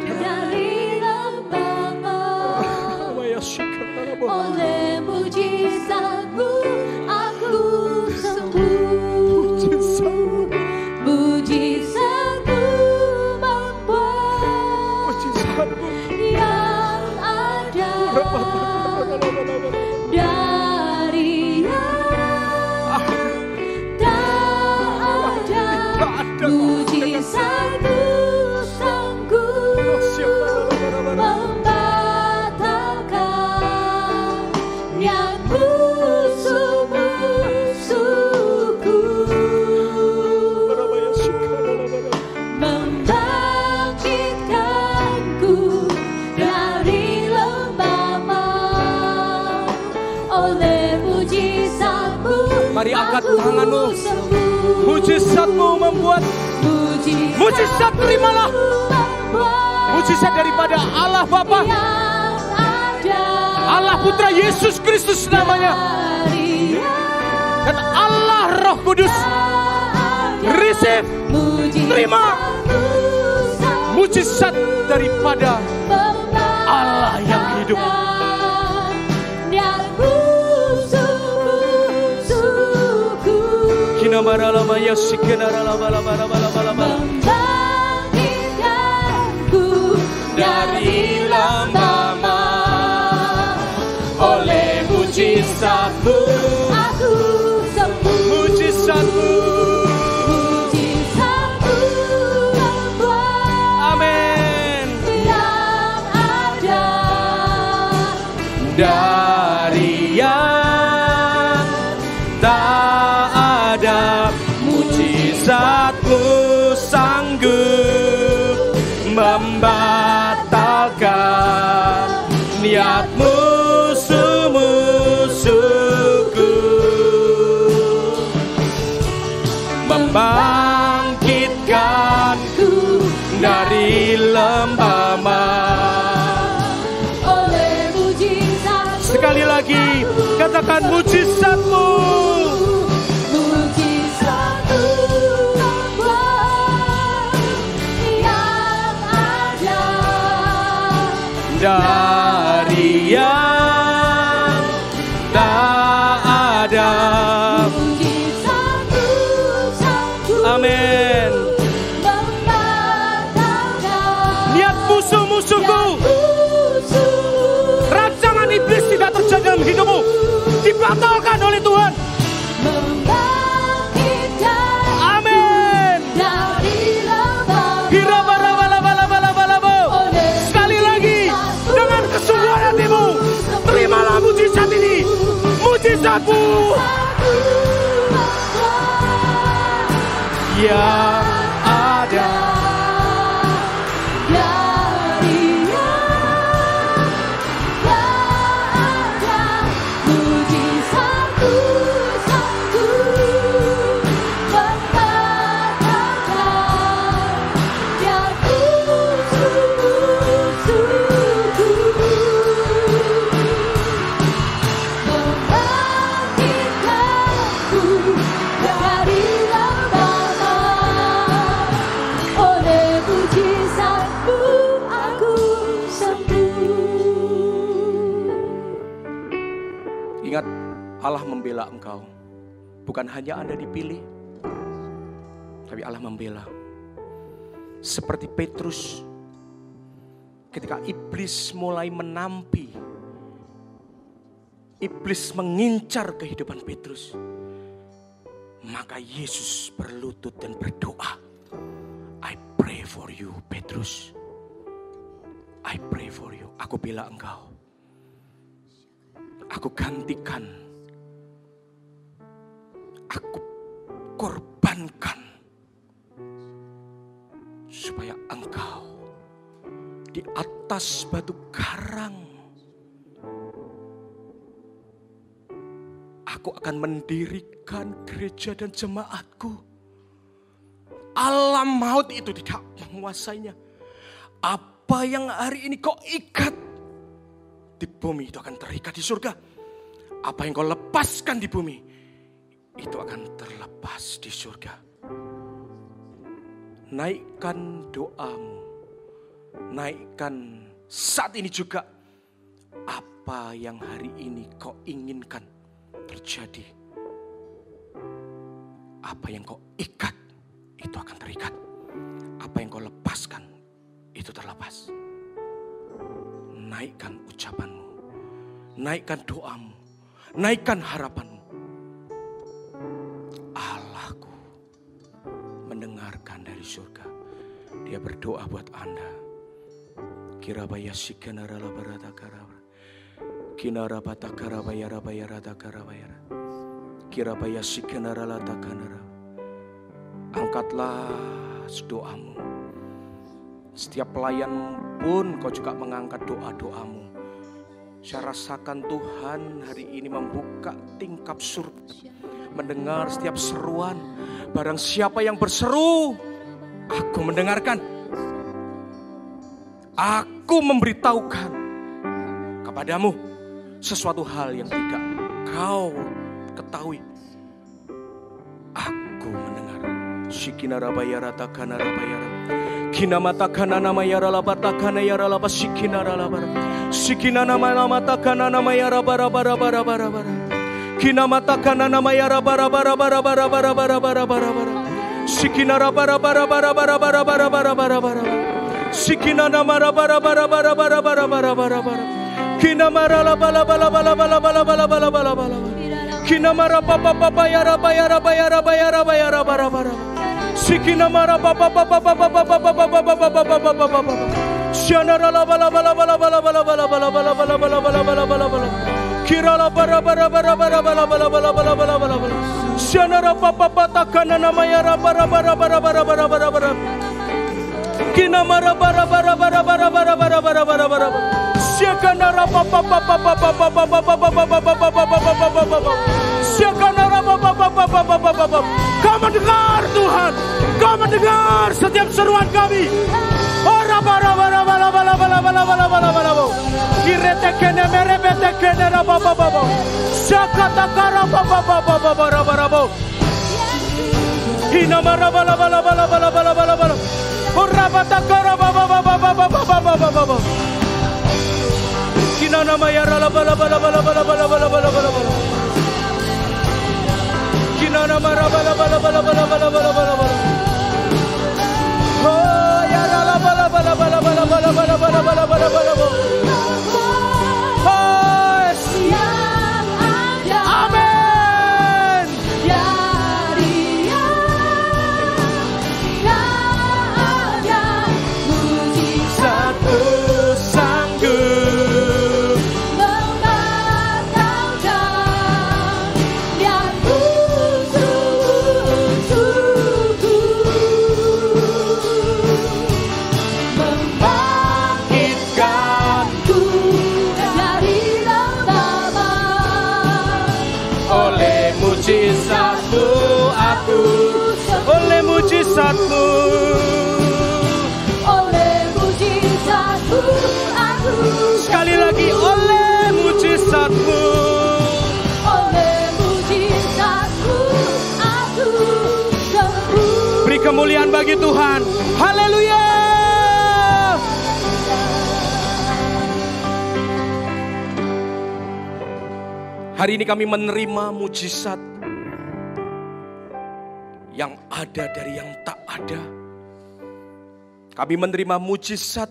dari lembah maut. Oleh mujizatmu aku sembuh. Mujizatmu membuat yang ada dari yang tak ada. Mujizatmu sanggup membatalkan yang musuh-musuhku, membangkitkanku dari lembah maut. Oleh mujizatmu mari angkat tanganmu. Mujizatmu membuat, mujizat terimalah. Mujizat daripada Allah Bapa, Allah Putra Yesus Kristus namanya, dan Allah Roh Kudus. Receive, terima mujizat daripada Allah yang hidup. Membangkitkanku dari lembah maut. Oleh mujizatmu aku sembuh. Mujizatmu, mujizatmu membuat, amin, yang ada dari yang tak ada. Mujizatmu sanggup membatalkan niat musuh-musuh. lagi. Katakan mujizatmu. Mujizatmu yang ada Dari yang tak ada. Mujizatmu sanggup Amin. membatalkan Niat musuh-musuhku, rancangan iblis tidak terjadi dalam hidupmu, dibatalkan oleh Tuhan. membangkitkan Amin. dari lembah. Sekali lagi, dengan kesungguhan hatimu, terimalah mujizat ini. Mujizatmu yang ada. Dari yang tak ada, mujizatmu sanggup membatalkan yang musuh-musuhku. Membangkitkanku dari lembah. Oleh mujizatmu aku sembuh. Ingat, Allah membela engkau. Bukan hanya Anda dipilih, tapi Allah membela. Seperti Petrus, ketika iblis mulai menampi, iblis mengincar kehidupan Petrus, maka Yesus berlutut dan berdoa. I pray for you, Petrus. I pray for you. Aku bela engkau. Aku gantikan. Aku korbankan. Supaya engkau di atas batu karang, aku akan mendirikan gereja dan jemaatku. Alam maut itu tidak menguasainya. Apa yang hari ini kau ikat di bumi itu akan terikat di surga. Apa yang kau lepaskan di bumi itu akan terlepas di surga. Naikkan doamu. Naikkan saat ini juga apa yang hari ini kau inginkan terjadi. Apa yang kau ikat itu akan terikat. Apa yang kau lepaskan itu terlepas. Naikkan ucapanmu. Naikkan doamu. Naikkan harapanmu. Allahku mendengarkan dari surga. Dia berdoa buat Anda. Kirabaya sikanara labarata karabara. Kinara bata karabaya rabaya rata karabaya. Kirabaya sikanara lata kanara. Angkatlah doamu. Setiap pelayan pun kau juga mengangkat doa-doamu. Saya rasakan Tuhan hari ini membuka tingkap surga. Mendengar setiap seruan. Barang siapa yang berseru, aku mendengarkan. Aku memberitahukan kepadamu sesuatu hal yang tidak kau ketahui. Aku mendengar. Shikinara bayara takana rabayara. Kinamata kana nama yara labata kana yara laba shikinara labara. Shikina nama nama takana nama yara bara bara bara bara bara. Kinamata kana nama yara bara bara bara bara bara bara bara bara bara. Shikinara bara bara bara bara bara bara bara bara bara. Shikina nama bara bara bara bara bara bara bara bara. Kinamara la bala bala bala bala bala bala bala bala bala. Kinamara papa papa yara bayara bayara bayara bayara bara bara. Sikinamara papa papa papa papa papa papa papa papa papa. Shanara la bala bala bala bala bala bala bala bala bala bala bala bala bala bala. Kira la bara bara bara bara bala bala bala bala bala bala bala. Shanara papa papa kana nama yara bara bara bara bara bara bara bara. Kinamara bara bara bara bara bara bara bara bara bara. Siakanara papa papa papa papa papa papa papa papa papa. Siakanara papa papa papa papa. Kau mendengar Tuhan, Kau mendengar setiap seruan kami. Ora bara bara bara bara bara bara bara bara bara. Kirete kene merepete kenera baba baba. Sakata kara baba baba baba raba raba. Hina maraba la bala bala bala bala bala bala. Oraba takara baba baba baba baba baba baba. Hina nama ya la bala bala bala bala bala bala bala bala bala. Hina nama raba la bala bala bala bala bala bala bala. Oh ya la bala bala bala bala bala bala bala bala bala bala. Amin. Mujizatmu sanggup membatalkan dan musuh-musuhku, membangkitkanku dari lembah. oleh mujizatmu aku, oleh mujizatmu. Oleh mujizatmu aku, Sekali lagi oleh mujizatmu. oleh mujizatmu aku sembuh. Beri kemuliaan bagi Tuhan. Haleluya. Hari ini kami menerima mujizat yang ada dari yang tak ada. Kami menerima mujizat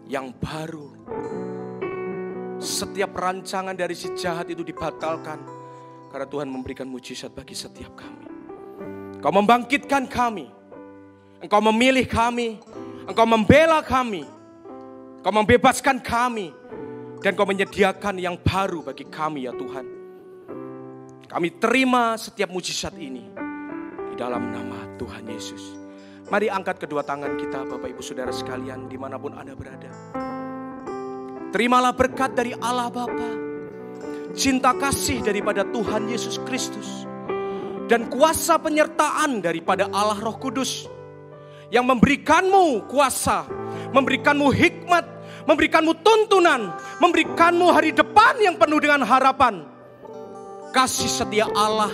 yang baru. Setiap rancangan dari si jahat itu dibatalkan karena Tuhan memberikan mujizat bagi setiap kami. Engkau membangkitkan kami, Engkau memilih kami, Engkau membela kami, Engkau membebaskan kami, dan Engkau menyediakan yang baru bagi kami ya Tuhan. Kami terima setiap mujizat ini di dalam nama Tuhan Yesus. Mari angkat kedua tangan kita Bapak Ibu Saudara sekalian dimanapun Anda berada. Terimalah berkat dari Allah Bapa, cinta kasih daripada Tuhan Yesus Kristus, dan kuasa penyertaan daripada Allah Roh Kudus yang memberikanmu kuasa, memberikanmu hikmat, memberikanmu tuntunan, memberikanmu hari depan yang penuh dengan harapan. Kasih setia Allah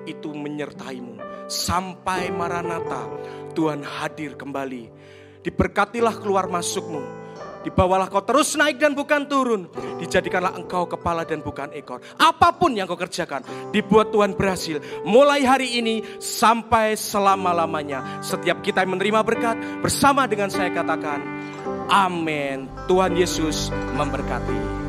itu menyertaimu sampai Maranatha, Tuhan hadir kembali. Diberkatilah keluar masukmu, dibawalah kau terus naik dan bukan turun, dijadikanlah engkau kepala dan bukan ekor. Apapun yang kau kerjakan, dibuat Tuhan berhasil mulai hari ini sampai selama-lamanya. Setiap kita yang menerima berkat, bersama dengan saya katakan amin. Tuhan Yesus memberkati.